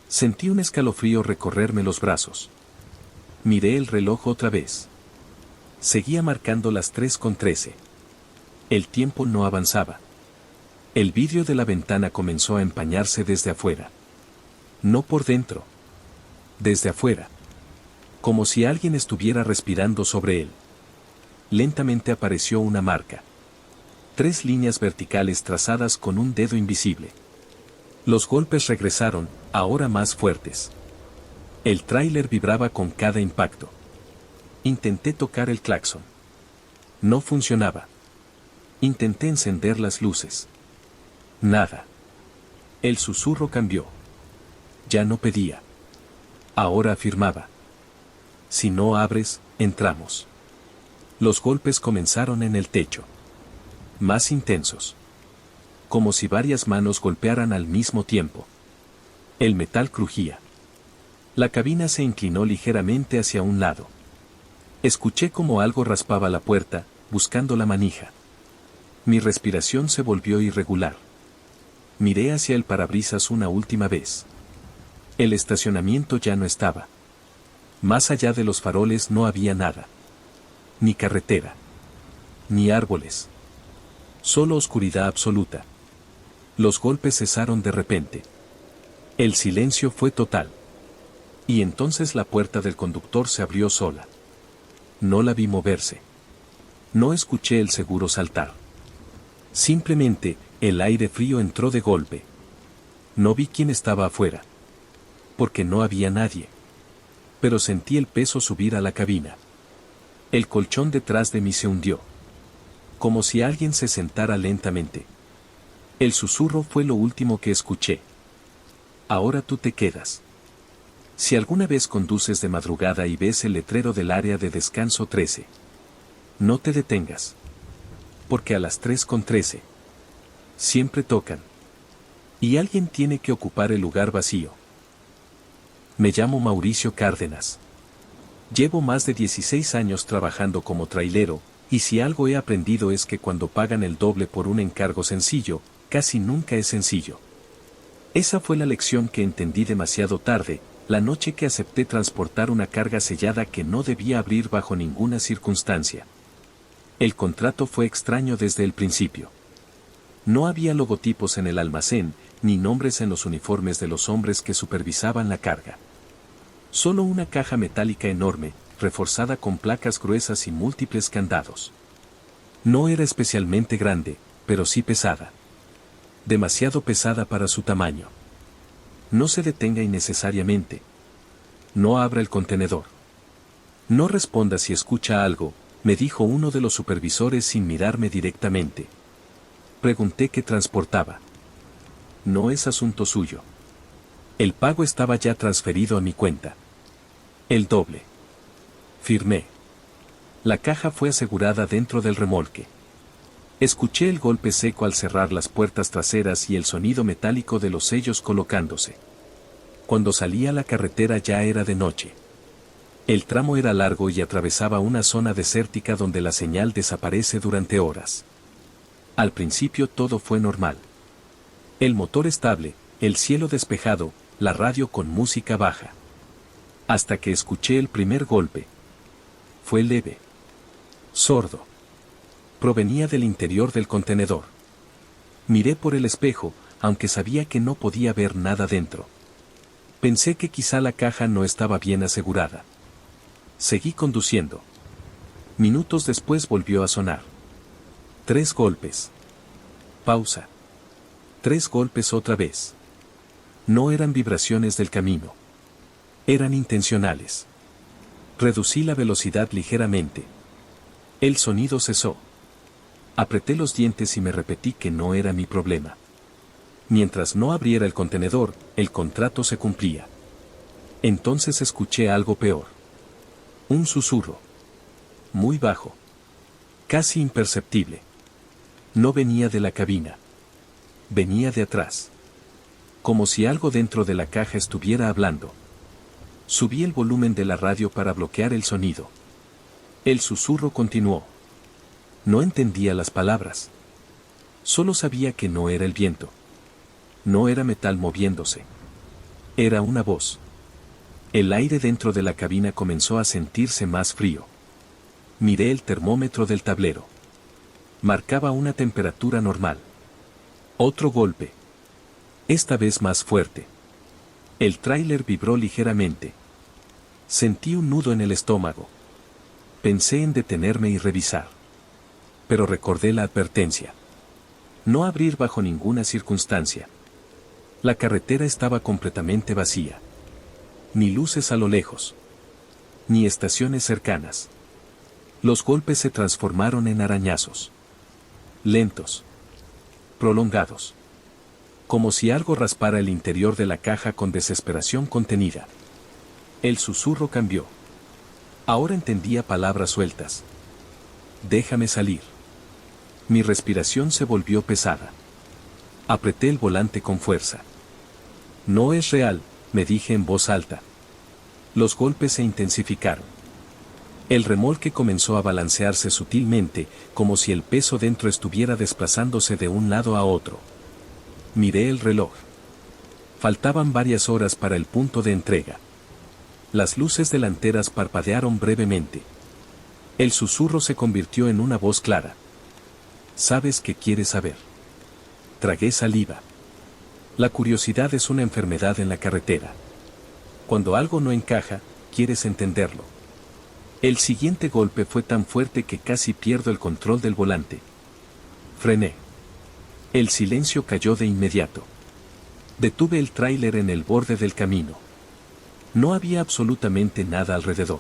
A: Sentí un escalofrío recorrerme los brazos. Miré el reloj otra vez. Seguía marcando las 3:13. El tiempo no avanzaba. El vidrio de la ventana comenzó a empañarse desde afuera. No por dentro. Desde afuera. Como si alguien estuviera respirando sobre él. Lentamente apareció una marca. 3 líneas verticales trazadas con un dedo invisible. Los golpes regresaron, ahora más fuertes. El tráiler vibraba con cada impacto. Intenté tocar el claxon. No funcionaba. Intenté encender las luces. Nada. El susurro cambió. Ya no pedía. Ahora afirmaba. Si no abres, entramos. Los golpes comenzaron en el techo. Más intensos. Como si varias manos golpearan al mismo tiempo. El metal crujía. La cabina se inclinó ligeramente hacia un lado. Escuché como algo raspaba la puerta, buscando la manija. Mi respiración se volvió irregular. Miré hacia el parabrisas una última vez. El estacionamiento ya no estaba. Más allá de los faroles no había nada. Ni carretera. Ni árboles. Solo oscuridad absoluta. Los golpes cesaron de repente. El silencio fue total. Y entonces la puerta del conductor se abrió sola. No la vi moverse. No escuché el seguro saltar. Simplemente, el aire frío entró de golpe. No vi quién estaba afuera. Porque no había nadie. Pero sentí el peso subir a la cabina. El colchón detrás de mí se hundió. Como si alguien se sentara lentamente. El susurro fue lo último que escuché. Ahora tú te quedas. Si alguna vez conduces de madrugada y ves el letrero del área de descanso 13, no te detengas. Porque a las 3:13 siempre tocan. Y alguien tiene que ocupar el lugar vacío. Me llamo Mauricio Cárdenas. Llevo más de 16 años trabajando como trailero, y si algo he aprendido es que cuando pagan el doble por un encargo sencillo, casi nunca es sencillo. Esa fue la lección que entendí demasiado tarde, la noche que acepté transportar una carga sellada que no debía abrir bajo ninguna circunstancia. El contrato fue extraño desde el principio. No había logotipos en el almacén, ni nombres en los uniformes de los hombres que supervisaban la carga. Solo una caja metálica enorme, reforzada con placas gruesas y múltiples candados. No era especialmente grande, pero sí pesada. Demasiado pesada para su tamaño. No se detenga innecesariamente. No abra el contenedor. No responda si escucha algo, me dijo uno de los supervisores sin mirarme directamente. Pregunté qué transportaba. No es asunto suyo. El pago estaba ya transferido a mi cuenta. El doble. Firmé. La caja fue asegurada dentro del remolque. Escuché el golpe seco al cerrar las puertas traseras y el sonido metálico de los sellos colocándose. Cuando salí a la carretera ya era de noche. El tramo era largo y atravesaba una zona desértica donde la señal desaparece durante horas. Al principio todo fue normal. El motor estable, el cielo despejado, la radio con música baja. Hasta que escuché el primer golpe. Fue leve. Sordo. Provenía del interior del contenedor. Miré por el espejo, aunque sabía que no podía ver nada dentro. Pensé que quizá la caja no estaba bien asegurada. Seguí conduciendo. Minutos después volvió a sonar. 3 golpes. Pausa. 3 golpes otra vez. No eran vibraciones del camino. Eran intencionales. Reducí la velocidad ligeramente. El sonido cesó. Apreté los dientes y me repetí que no era mi problema. Mientras no abriera el contenedor, el contrato se cumplía. Entonces escuché algo peor. Un susurro. Muy bajo. Casi imperceptible. No venía de la cabina. Venía de atrás. Como si algo dentro de la caja estuviera hablando. Subí el volumen de la radio para bloquear el sonido. El susurro continuó. No entendía las palabras. Solo sabía que no era el viento. No era metal moviéndose. Era una voz. El aire dentro de la cabina comenzó a sentirse más frío. Miré el termómetro del tablero. Marcaba una temperatura normal. Otro golpe. Esta vez más fuerte. El tráiler vibró ligeramente. Sentí un nudo en el estómago. Pensé en detenerme y revisar. Pero recordé la advertencia. No abrir bajo ninguna circunstancia. La carretera estaba completamente vacía. Ni luces a lo lejos. Ni estaciones cercanas. Los golpes se transformaron en arañazos. Lentos. Prolongados. Como si algo raspara el interior de la caja con desesperación contenida. El susurro cambió. Ahora entendía palabras sueltas. Déjame salir. Mi respiración se volvió pesada. Apreté el volante con fuerza. No es real, me dije en voz alta. Los golpes se intensificaron. El remolque comenzó a balancearse sutilmente, como si el peso dentro estuviera desplazándose de un lado a otro. Miré el reloj. Faltaban varias horas para el punto de entrega. Las luces delanteras parpadearon brevemente. El susurro se convirtió en una voz clara. ¿Sabes qué quieres saber? Tragué saliva. La curiosidad es una enfermedad en la carretera. Cuando algo no encaja, quieres entenderlo. El siguiente golpe fue tan fuerte que casi pierdo el control del volante. Frené. El silencio cayó de inmediato. Detuve el tráiler en el borde del camino. No había absolutamente nada alrededor.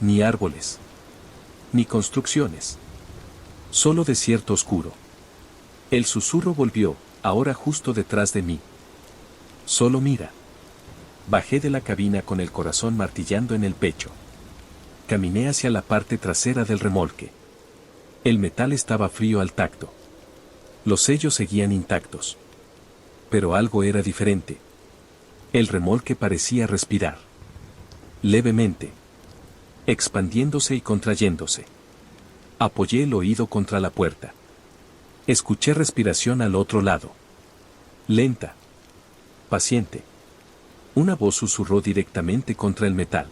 A: Ni árboles. Ni construcciones. Solo desierto oscuro. El susurro volvió, ahora justo detrás de mí. Solo mira. Bajé de la cabina con el corazón martillando en el pecho. Caminé hacia la parte trasera del remolque. El metal estaba frío al tacto. Los sellos seguían intactos. Pero algo era diferente. El remolque parecía respirar. Levemente. Expandiéndose y contrayéndose. Apoyé el oído contra la puerta. Escuché respiración al otro lado. Lenta. Paciente. Una voz susurró directamente contra el metal.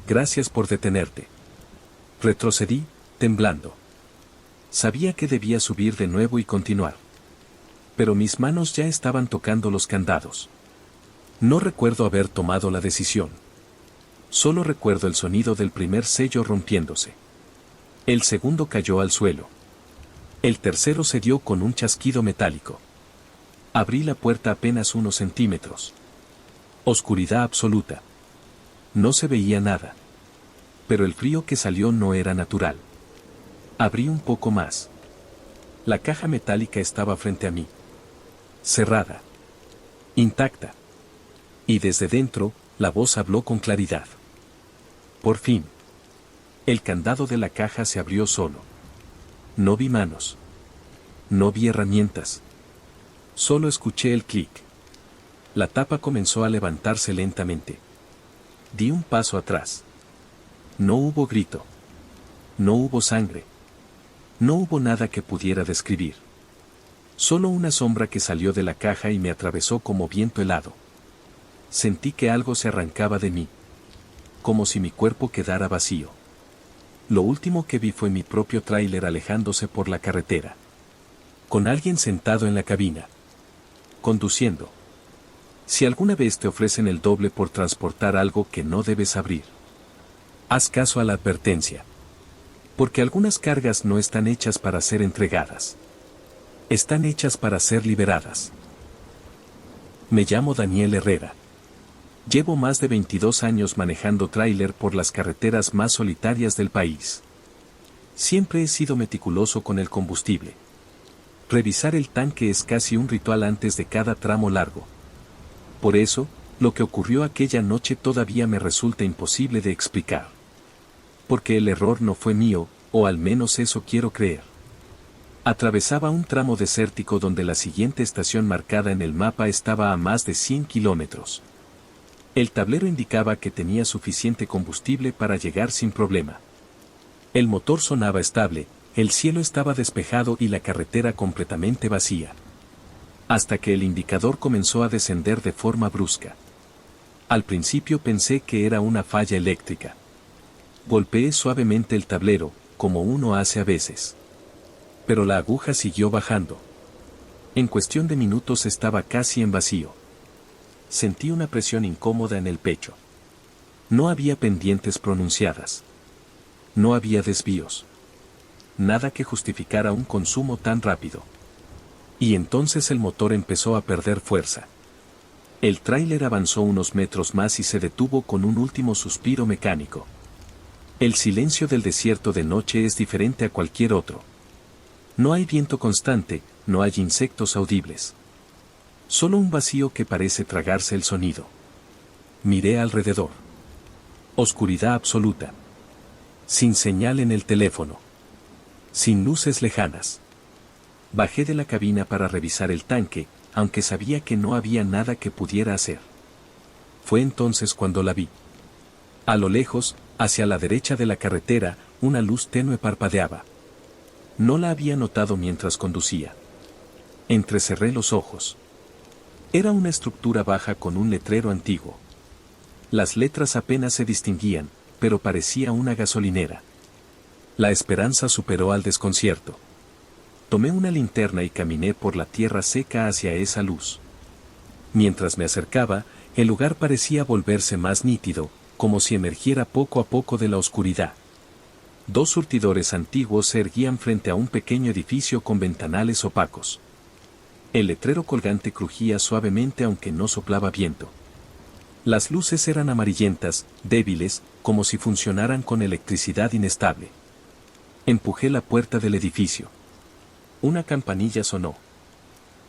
A: Gracias por detenerte. Retrocedí, temblando. Sabía que debía subir de nuevo y continuar. Pero mis manos ya estaban tocando los candados. No recuerdo haber tomado la decisión. Solo recuerdo el sonido del primer sello rompiéndose. El segundo cayó al suelo. El tercero se dio con un chasquido metálico. Abrí la puerta apenas unos centímetros. Oscuridad absoluta. No se veía nada. Pero el frío que salió no era natural. Abrí un poco más. La caja metálica estaba frente a mí. Cerrada. Intacta. Y desde dentro, La voz habló con claridad. Por fin. El candado de la caja se abrió solo. No vi manos. No vi herramientas. Solo escuché el clic. La tapa comenzó a levantarse lentamente. Di un paso atrás. No hubo grito. No hubo sangre. No hubo nada que pudiera describir. Solo una sombra que salió de la caja y me atravesó como viento helado. Sentí que algo se arrancaba de mí. Como si mi cuerpo quedara vacío. Lo último que vi fue mi propio tráiler alejándose por la carretera. Con alguien sentado en la cabina. Conduciendo. Si alguna vez te ofrecen el doble por transportar algo que no debes abrir, haz caso a la advertencia. Porque algunas cargas no están hechas para ser entregadas. Están hechas para ser liberadas. Me llamo Daniel Herrera. Llevo más de 22 años manejando tráiler por las carreteras más solitarias del país. Siempre he sido meticuloso con el combustible. Revisar el tanque es casi un ritual antes de cada tramo largo. Por eso, lo que ocurrió aquella noche todavía me resulta imposible de explicar. Porque el error no fue mío, o al menos eso quiero creer. Atravesaba un tramo desértico donde la siguiente estación marcada en el mapa estaba a más de 100 kilómetros. El tablero indicaba que tenía suficiente combustible para llegar sin problema. El motor sonaba estable, el cielo estaba despejado y la carretera completamente vacía. Hasta que el indicador comenzó a descender de forma brusca. Al principio pensé que era una falla eléctrica. Golpeé suavemente el tablero, como uno hace a veces. Pero la aguja siguió bajando. En cuestión de minutos estaba casi en vacío. Sentí una presión incómoda en el pecho. No había pendientes pronunciadas. No había desvíos. Nada que justificara un consumo tan rápido. Y entonces el motor empezó a perder fuerza. El tráiler avanzó unos metros más y se detuvo con un último suspiro mecánico. El silencio del desierto de noche es diferente a cualquier otro. No hay viento constante, no hay insectos audibles. Solo un vacío que parece tragarse el sonido. Miré alrededor. Oscuridad absoluta. Sin señal en el teléfono. Sin luces lejanas. Bajé de la cabina para revisar el tanque, aunque sabía que no había nada que pudiera hacer. Fue entonces cuando la vi. A lo lejos, hacia la derecha de la carretera, una luz tenue parpadeaba. No la había notado mientras conducía. Entrecerré los ojos. Era una estructura baja con un letrero antiguo. Las letras apenas se distinguían, pero parecía una gasolinera. La esperanza superó al desconcierto. Tomé una linterna y caminé por la tierra seca hacia esa luz. Mientras me acercaba, el lugar parecía volverse más nítido, como si emergiera poco a poco de la oscuridad. Dos surtidores antiguos se erguían frente a un pequeño edificio con ventanales opacos. El letrero colgante crujía suavemente aunque no soplaba viento. Las luces eran amarillentas, débiles, como si funcionaran con electricidad inestable. Empujé la puerta del edificio. Una campanilla sonó.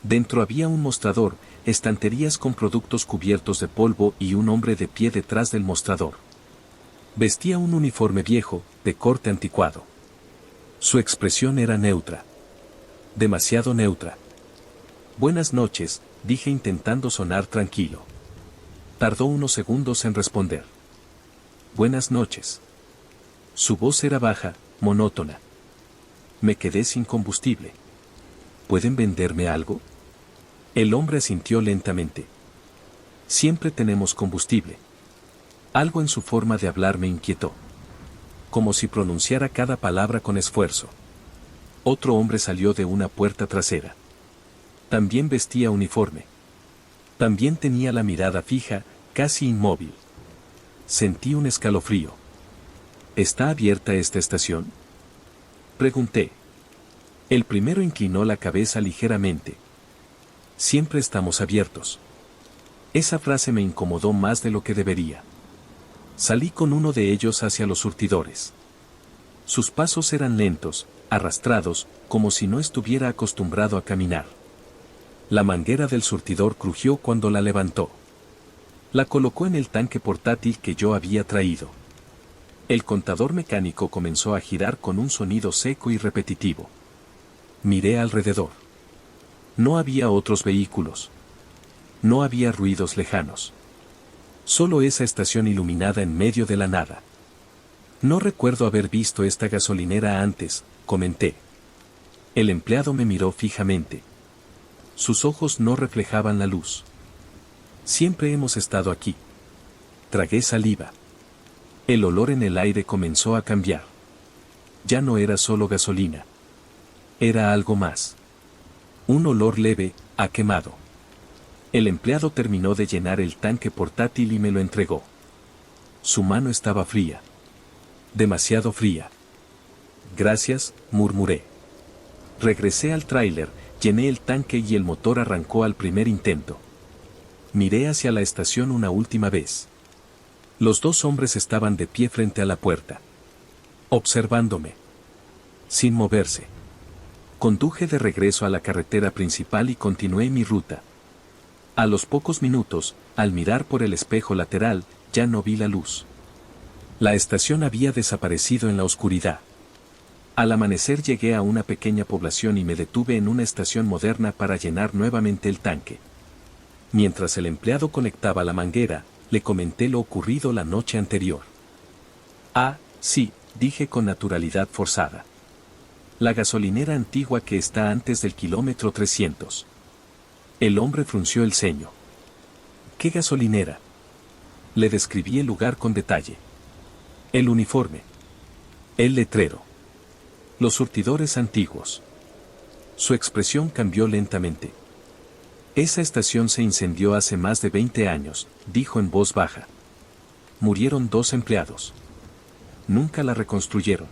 A: Dentro había un mostrador, estanterías con productos cubiertos de polvo y un hombre de pie detrás del mostrador. Vestía un uniforme viejo, de corte anticuado. Su expresión era neutra. Demasiado neutra. Buenas noches, dije intentando sonar tranquilo. Tardó unos segundos en responder. Buenas noches. Su voz era baja, monótona. Me quedé sin combustible. ¿Pueden venderme algo? El hombre asintió lentamente. Siempre tenemos combustible. Algo en su forma de hablar me inquietó. Como si pronunciara cada palabra con esfuerzo. Otro hombre salió de una puerta trasera. También vestía uniforme. También tenía la mirada fija, casi inmóvil. Sentí un escalofrío. ¿Está abierta esta estación?, pregunté. El primero inclinó la cabeza ligeramente. Siempre estamos abiertos. Esa frase me incomodó más de lo que debería. Salí con uno de ellos hacia los surtidores. Sus pasos eran lentos, arrastrados, como si no estuviera acostumbrado a caminar. La manguera del surtidor crujió cuando la levantó. La colocó en el tanque portátil que yo había traído. El contador mecánico comenzó a girar con un sonido seco y repetitivo. Miré alrededor. No había otros vehículos. No había ruidos lejanos. Solo esa estación iluminada en medio de la nada. No recuerdo haber visto esta gasolinera antes, comenté. El empleado me miró fijamente. Sus ojos no reflejaban la luz. Siempre hemos estado aquí. Tragué saliva. El olor en el aire comenzó a cambiar. Ya no era solo gasolina. Era algo más. Un olor leve, a quemado. El empleado terminó de llenar el tanque portátil y me lo entregó. Su mano estaba fría. Demasiado fría. Gracias, murmuré. Regresé al tráiler, llené el tanque y el motor arrancó al primer intento. Miré hacia la estación una última vez. Los dos hombres estaban de pie frente a la puerta. Observándome. Sin moverse. Conduje de regreso a la carretera principal y continué mi ruta. A los pocos minutos, al mirar por el espejo lateral, ya no vi la luz. La estación había desaparecido en la oscuridad. Al amanecer llegué a una pequeña población y me detuve en una estación moderna para llenar nuevamente el tanque. Mientras el empleado conectaba la manguera, le comenté lo ocurrido la noche anterior. Ah, sí, dije con naturalidad forzada. La gasolinera antigua que está antes del kilómetro 300. El hombre frunció el ceño. ¿Qué gasolinera? Le describí el lugar con detalle. El uniforme. El letrero. Los surtidores antiguos. Su expresión cambió lentamente. Esa estación se incendió hace más de 20 años, dijo en voz baja. Murieron 2 empleados. Nunca la reconstruyeron.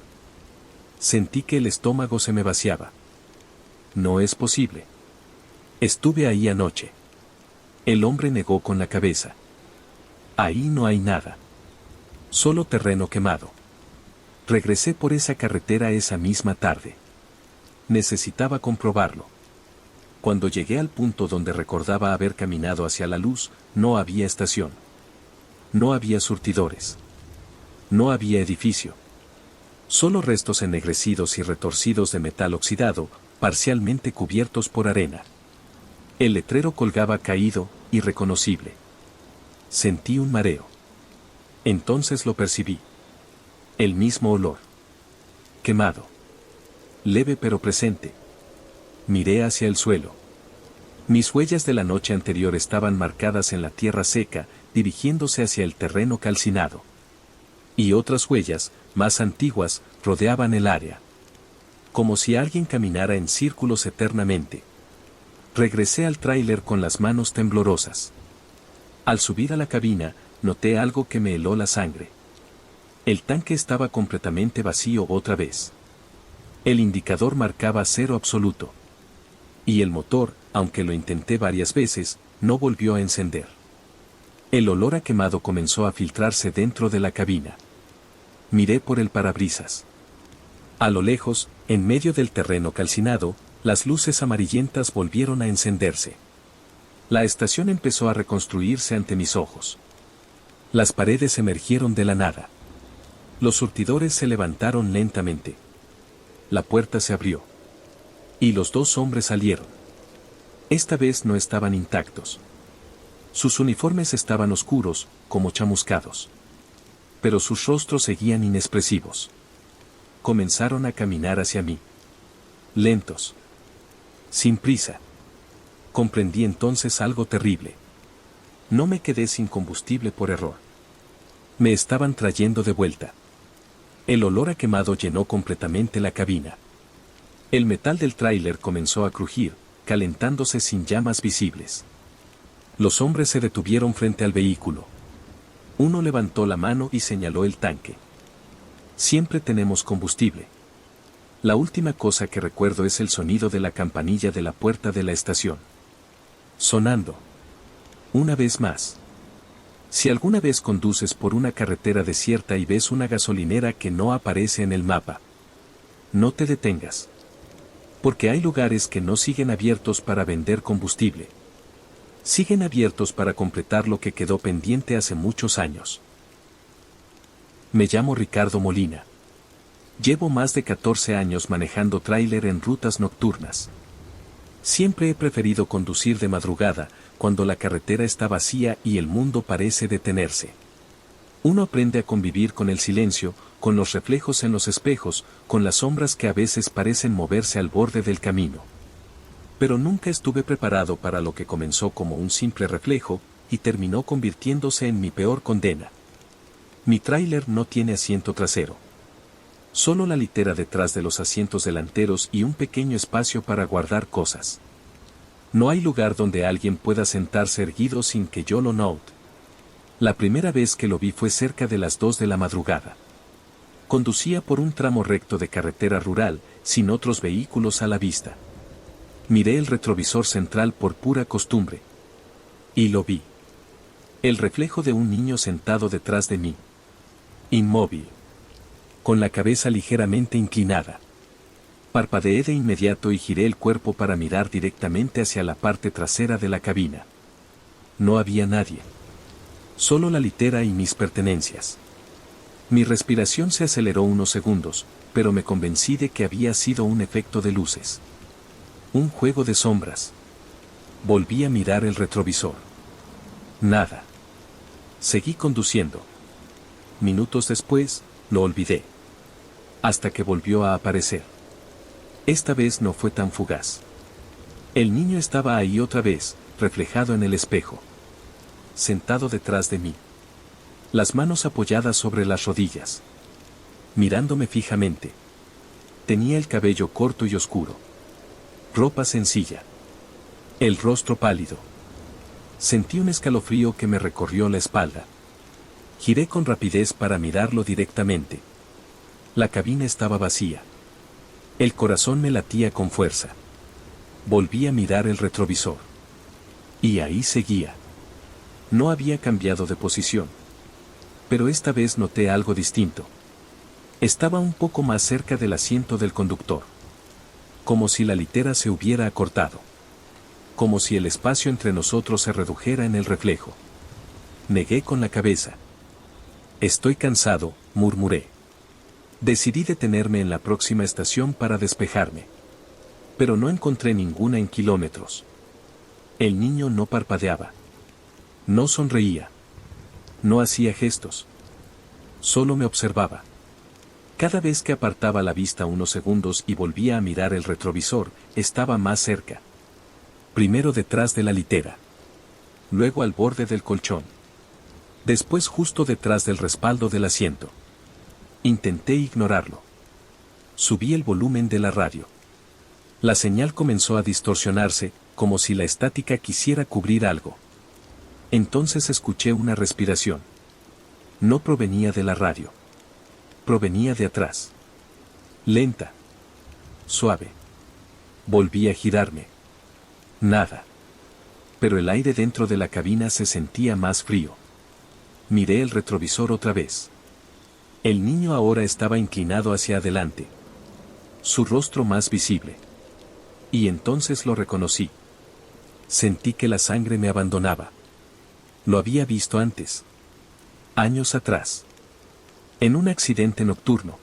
A: Sentí que el estómago se me vaciaba. No es posible. Estuve ahí anoche. El hombre negó con la cabeza. Ahí no hay nada. Solo terreno quemado. Regresé por esa carretera esa misma tarde. Necesitaba comprobarlo. Cuando llegué al punto donde recordaba haber caminado hacia la luz, no había estación. No había surtidores. No había edificio. Solo restos ennegrecidos y retorcidos de metal oxidado, parcialmente cubiertos por arena. El letrero colgaba caído, irreconocible. Sentí un mareo. Entonces lo percibí. El mismo olor. Quemado. Leve pero presente. Miré hacia el suelo. Mis huellas de la noche anterior estaban marcadas en la tierra seca, dirigiéndose hacia el terreno calcinado. Y otras huellas, más antiguas, rodeaban el área. Como si alguien caminara en círculos eternamente. Regresé al tráiler con las manos temblorosas. Al subir a la cabina, noté algo que me heló la sangre. El tanque estaba completamente vacío otra vez. El indicador marcaba 0 absoluto. Y el motor, aunque lo intenté varias veces, no volvió a encender. El olor a quemado comenzó a filtrarse dentro de la cabina. Miré por el parabrisas. A lo lejos, en medio del terreno calcinado, las luces amarillentas volvieron a encenderse. La estación empezó a reconstruirse ante mis ojos. Las paredes emergieron de la nada. Los surtidores se levantaron lentamente. La puerta se abrió. Y los 2 hombres salieron. Esta vez no estaban intactos. Sus uniformes estaban oscuros, como chamuscados. Pero sus rostros seguían inexpresivos. Comenzaron a caminar hacia mí. Lentos. Sin prisa. Comprendí entonces algo terrible. No me quedé sin combustible por error. Me estaban trayendo de vuelta. El olor a quemado llenó completamente la cabina. El metal del tráiler comenzó a crujir, calentándose sin llamas visibles. Los hombres se detuvieron frente al vehículo. Uno levantó la mano y señaló el tanque. Siempre tenemos combustible. La última cosa que recuerdo es el sonido de la campanilla de la puerta de la estación. Sonando. Una vez más. Si alguna vez conduces por una carretera desierta y ves una gasolinera que no aparece en el mapa, no te detengas. Porque hay lugares que no siguen abiertos para vender combustible. Siguen abiertos para completar lo que quedó pendiente hace muchos años. Me llamo Ricardo Molina. Llevo más de 14 años manejando tráiler en rutas nocturnas. Siempre he preferido conducir de madrugada, cuando la carretera está vacía y el mundo parece detenerse. Uno aprende a convivir con el silencio, con los reflejos en los espejos, con las sombras que a veces parecen moverse al borde del camino. Pero nunca estuve preparado para lo que comenzó como un simple reflejo, y terminó convirtiéndose en mi peor condena. Mi tráiler no tiene asiento trasero. Solo la litera detrás de los asientos delanteros y un pequeño espacio para guardar cosas. No hay lugar donde alguien pueda sentarse erguido sin que yo lo note. La primera vez que lo vi fue cerca de las 2 de la madrugada. Conducía por un tramo recto de carretera rural, sin otros vehículos a la vista. Miré el retrovisor central por pura costumbre. Y lo vi. El reflejo de un niño sentado detrás de mí. Inmóvil. Con la cabeza ligeramente inclinada. Parpadeé de inmediato y giré el cuerpo para mirar directamente hacia la parte trasera de la cabina. No había nadie. Solo la litera y mis pertenencias. Mi respiración se aceleró unos segundos, pero me convencí de que había sido un efecto de luces. Un juego de sombras. Volví a mirar el retrovisor. Nada. Seguí conduciendo. Minutos después, lo olvidé. Hasta que volvió a aparecer. Esta vez no fue tan fugaz. El niño estaba ahí otra vez, reflejado en el espejo. Sentado detrás de mí. Las manos apoyadas sobre las rodillas. Mirándome fijamente. Tenía el cabello corto y oscuro. Ropa sencilla. El rostro pálido. Sentí un escalofrío que me recorrió la espalda. Giré con rapidez para mirarlo directamente. La cabina estaba vacía. El corazón me latía con fuerza. Volví a mirar el retrovisor. Y ahí seguía. No había cambiado de posición. Pero esta vez noté algo distinto. Estaba un poco más cerca del asiento del conductor. Como si la litera se hubiera acortado. Como si el espacio entre nosotros se redujera en el reflejo. Negué con la cabeza. Estoy cansado, murmuré. Decidí detenerme en la próxima estación para despejarme. Pero no encontré ninguna en kilómetros. El niño no parpadeaba. No sonreía. No hacía gestos. Solo me observaba. Cada vez que apartaba la vista unos segundos y volvía a mirar el retrovisor, estaba más cerca. Primero detrás de la litera. Luego al borde del colchón. Después justo detrás del respaldo del asiento. Intenté ignorarlo. Subí el volumen de la radio. La señal comenzó a distorsionarse, como si la estática quisiera cubrir algo. Entonces escuché una respiración. No provenía de la radio. Provenía de atrás. Lenta. Suave. Volví a girarme. Nada. Pero el aire dentro de la cabina se sentía más frío. Miré el retrovisor otra vez. El niño ahora estaba inclinado hacia adelante. Su rostro más visible. Y entonces lo reconocí. Sentí que la sangre me abandonaba. Lo había visto antes. Años atrás. En un accidente nocturno.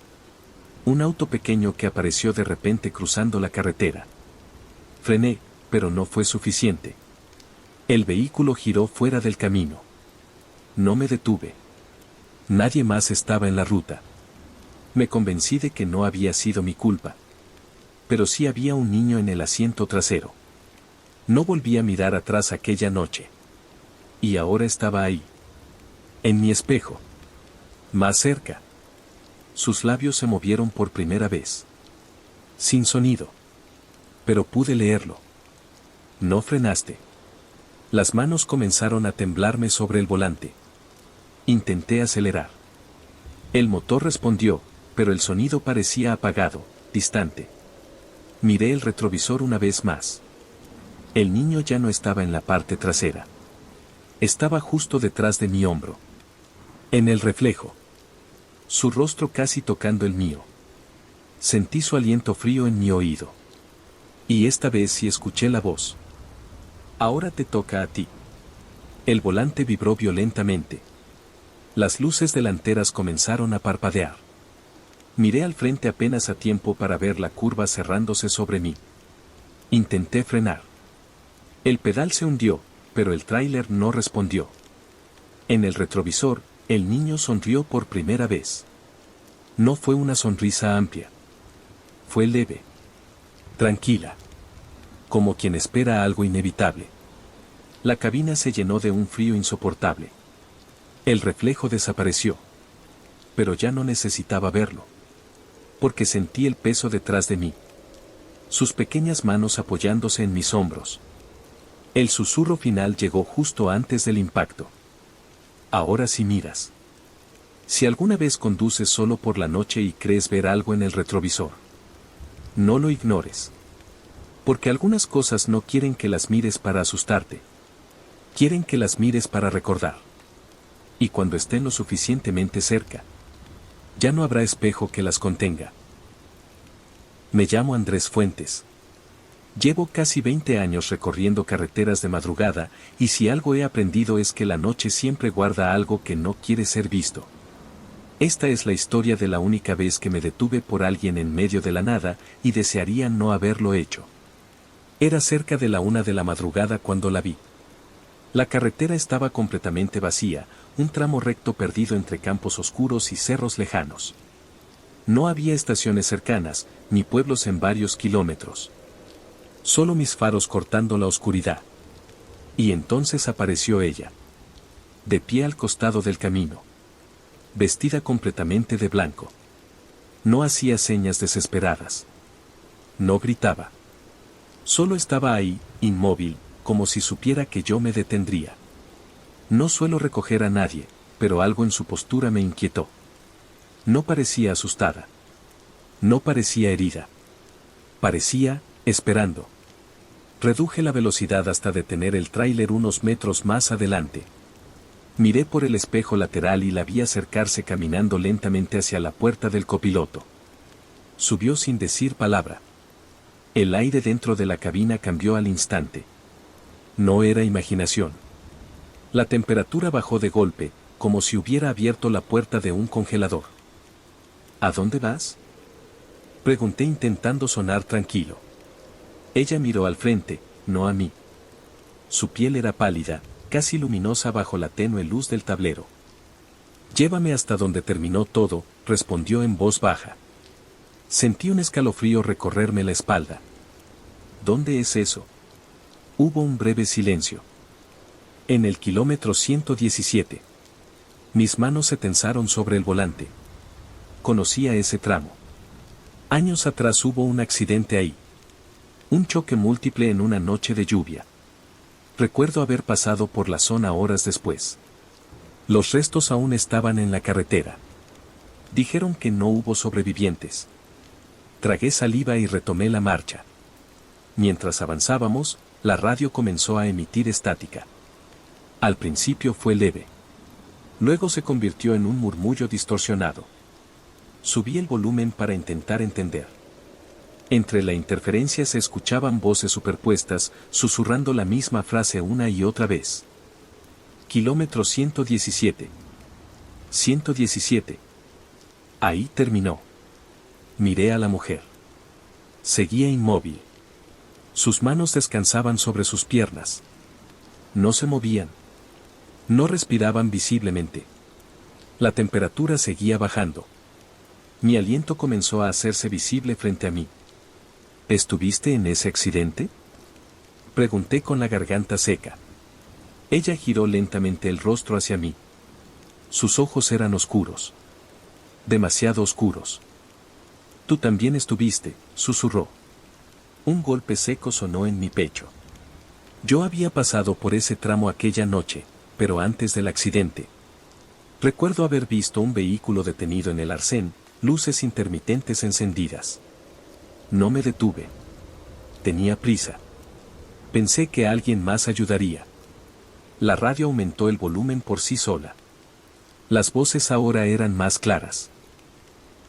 A: Un auto pequeño que apareció de repente cruzando la carretera. Frené, pero no fue suficiente. El vehículo giró fuera del camino. No me detuve. Nadie más estaba en la ruta. Me convencí de que no había sido mi culpa. Pero sí había un niño en el asiento trasero. No volví a mirar atrás aquella noche. Y ahora estaba ahí. En mi espejo. Más cerca. Sus labios se movieron por primera vez. Sin sonido. Pero pude leerlo. No frenaste. Las manos comenzaron a temblarme sobre el volante. Intenté acelerar. El motor respondió, pero el sonido parecía apagado, distante. Miré el retrovisor una vez más. El niño ya no estaba en la parte trasera. Estaba justo detrás de mi hombro. En el reflejo. Su rostro casi tocando el mío. Sentí su aliento frío en mi oído. Y esta vez sí escuché la voz. Ahora te toca a ti. El volante vibró violentamente. Las luces delanteras comenzaron a parpadear. Miré al frente apenas a tiempo para ver la curva cerrándose sobre mí. Intenté frenar. El pedal se hundió, pero el tráiler no respondió. En el retrovisor, el niño sonrió por primera vez. No fue una sonrisa amplia. Fue leve. Tranquila. Como quien espera algo inevitable. La cabina se llenó de un frío insoportable. El reflejo desapareció. Pero ya no necesitaba verlo. Porque sentí el peso detrás de mí. Sus pequeñas manos apoyándose en mis hombros. El susurro final llegó justo antes del impacto. Ahora sí miras. Si alguna vez conduces solo por la noche y crees ver algo en el retrovisor, no lo ignores. Porque algunas cosas no quieren que las mires para asustarte. Quieren que las mires para recordar. Y cuando estén lo suficientemente cerca, ya no habrá espejo que las contenga. Me llamo Andrés Fuentes. Llevo casi 20 años recorriendo carreteras de madrugada, y si algo he aprendido es que la noche siempre guarda algo que no quiere ser visto. Esta es la historia de la única vez que me detuve por alguien en medio de la nada, y desearía no haberlo hecho. Era cerca de la 1 de la madrugada cuando la vi. La carretera estaba completamente vacía, un tramo recto perdido entre campos oscuros y cerros lejanos. No había estaciones cercanas, ni pueblos en varios kilómetros. Solo mis faros cortando la oscuridad. Y entonces apareció ella. De pie al costado del camino. Vestida completamente de blanco. No hacía señas desesperadas. No gritaba. Solo estaba ahí, inmóvil, como si supiera que yo me detendría. No suelo recoger a nadie, pero algo en su postura me inquietó. No parecía asustada. No parecía herida. Parecía, esperando. Reduje la velocidad hasta detener el tráiler unos metros más adelante. Miré por el espejo lateral y la vi acercarse caminando lentamente hacia la puerta del copiloto. Subió sin decir palabra. El aire dentro de la cabina cambió al instante. No era imaginación. La temperatura bajó de golpe, como si hubiera abierto la puerta de un congelador. ¿A dónde vas?, pregunté intentando sonar tranquilo. Ella miró al frente, no a mí. Su piel era pálida, casi luminosa bajo la tenue luz del tablero. Llévame hasta donde terminó todo, respondió en voz baja. Sentí un escalofrío recorrerme la espalda. ¿Dónde es eso? Hubo un breve silencio. En el kilómetro 117. Mis manos se tensaron sobre el volante. Conocía ese tramo. Años atrás hubo un accidente ahí. Un choque múltiple en una noche de lluvia. Recuerdo haber pasado por la zona horas después. Los restos aún estaban en la carretera. Dijeron que no hubo sobrevivientes. Tragué saliva y retomé la marcha. Mientras avanzábamos, la radio comenzó a emitir estática. Al principio fue leve. Luego se convirtió en un murmullo distorsionado. Subí el volumen para intentar entender. Entre la interferencia se escuchaban voces superpuestas, susurrando la misma frase una y otra vez. Kilómetro 117. 117. Ahí terminó. Miré a la mujer. Seguía inmóvil. Sus manos descansaban sobre sus piernas. No se movían. No respiraban visiblemente. La temperatura seguía bajando. Mi aliento comenzó a hacerse visible frente a mí. ¿Estuviste en ese accidente?, pregunté con la garganta seca. Ella giró lentamente el rostro hacia mí. Sus ojos eran oscuros. Demasiado oscuros. Tú también estuviste, susurró. Un golpe seco sonó en mi pecho. Yo había pasado por ese tramo aquella noche, pero antes del accidente. Recuerdo haber visto un vehículo detenido en el arcén, luces intermitentes encendidas. No me detuve. Tenía prisa. Pensé que alguien más ayudaría. La radio aumentó el volumen por sí sola. Las voces ahora eran más claras.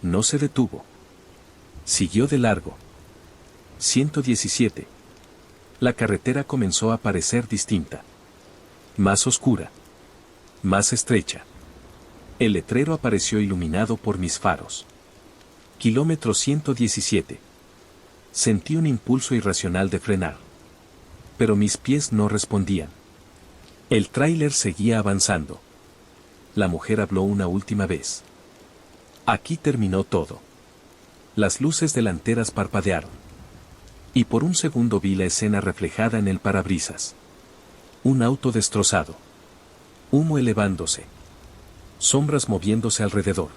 A: No se detuvo. Siguió de largo. 117. La carretera comenzó a parecer distinta. Más oscura. Más estrecha. El letrero apareció iluminado por mis faros. Kilómetro 117. Sentí un impulso irracional de frenar. Pero mis pies no respondían. El tráiler seguía avanzando. La mujer habló una última vez. Aquí terminó todo. Las luces delanteras parpadearon. Y por un segundo vi la escena reflejada en el parabrisas. Un auto destrozado. Humo elevándose. Sombras moviéndose alrededor.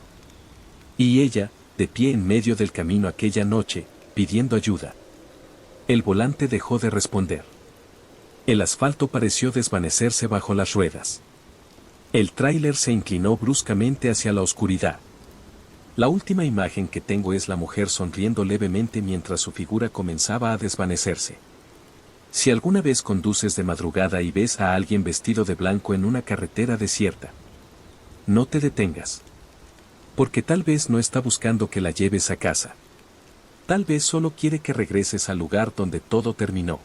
A: Y ella, de pie en medio del camino aquella noche, pidiendo ayuda. El volante dejó de responder. El asfalto pareció desvanecerse bajo las ruedas. El tráiler se inclinó bruscamente hacia la oscuridad. La última imagen que tengo es la mujer sonriendo levemente mientras su figura comenzaba a desvanecerse. Si alguna vez conduces de madrugada y ves a alguien vestido de blanco en una carretera desierta, no te detengas. Porque tal vez no está buscando que la lleves a casa. Tal vez solo quiere que regreses al lugar donde todo terminó.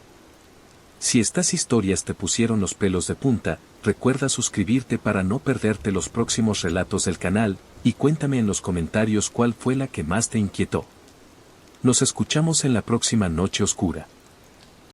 A: Si estas historias te pusieron los pelos de punta, recuerda suscribirte para no perderte los próximos relatos del canal, y cuéntame en los comentarios cuál fue la que más te inquietó. Nos escuchamos en la próxima noche oscura.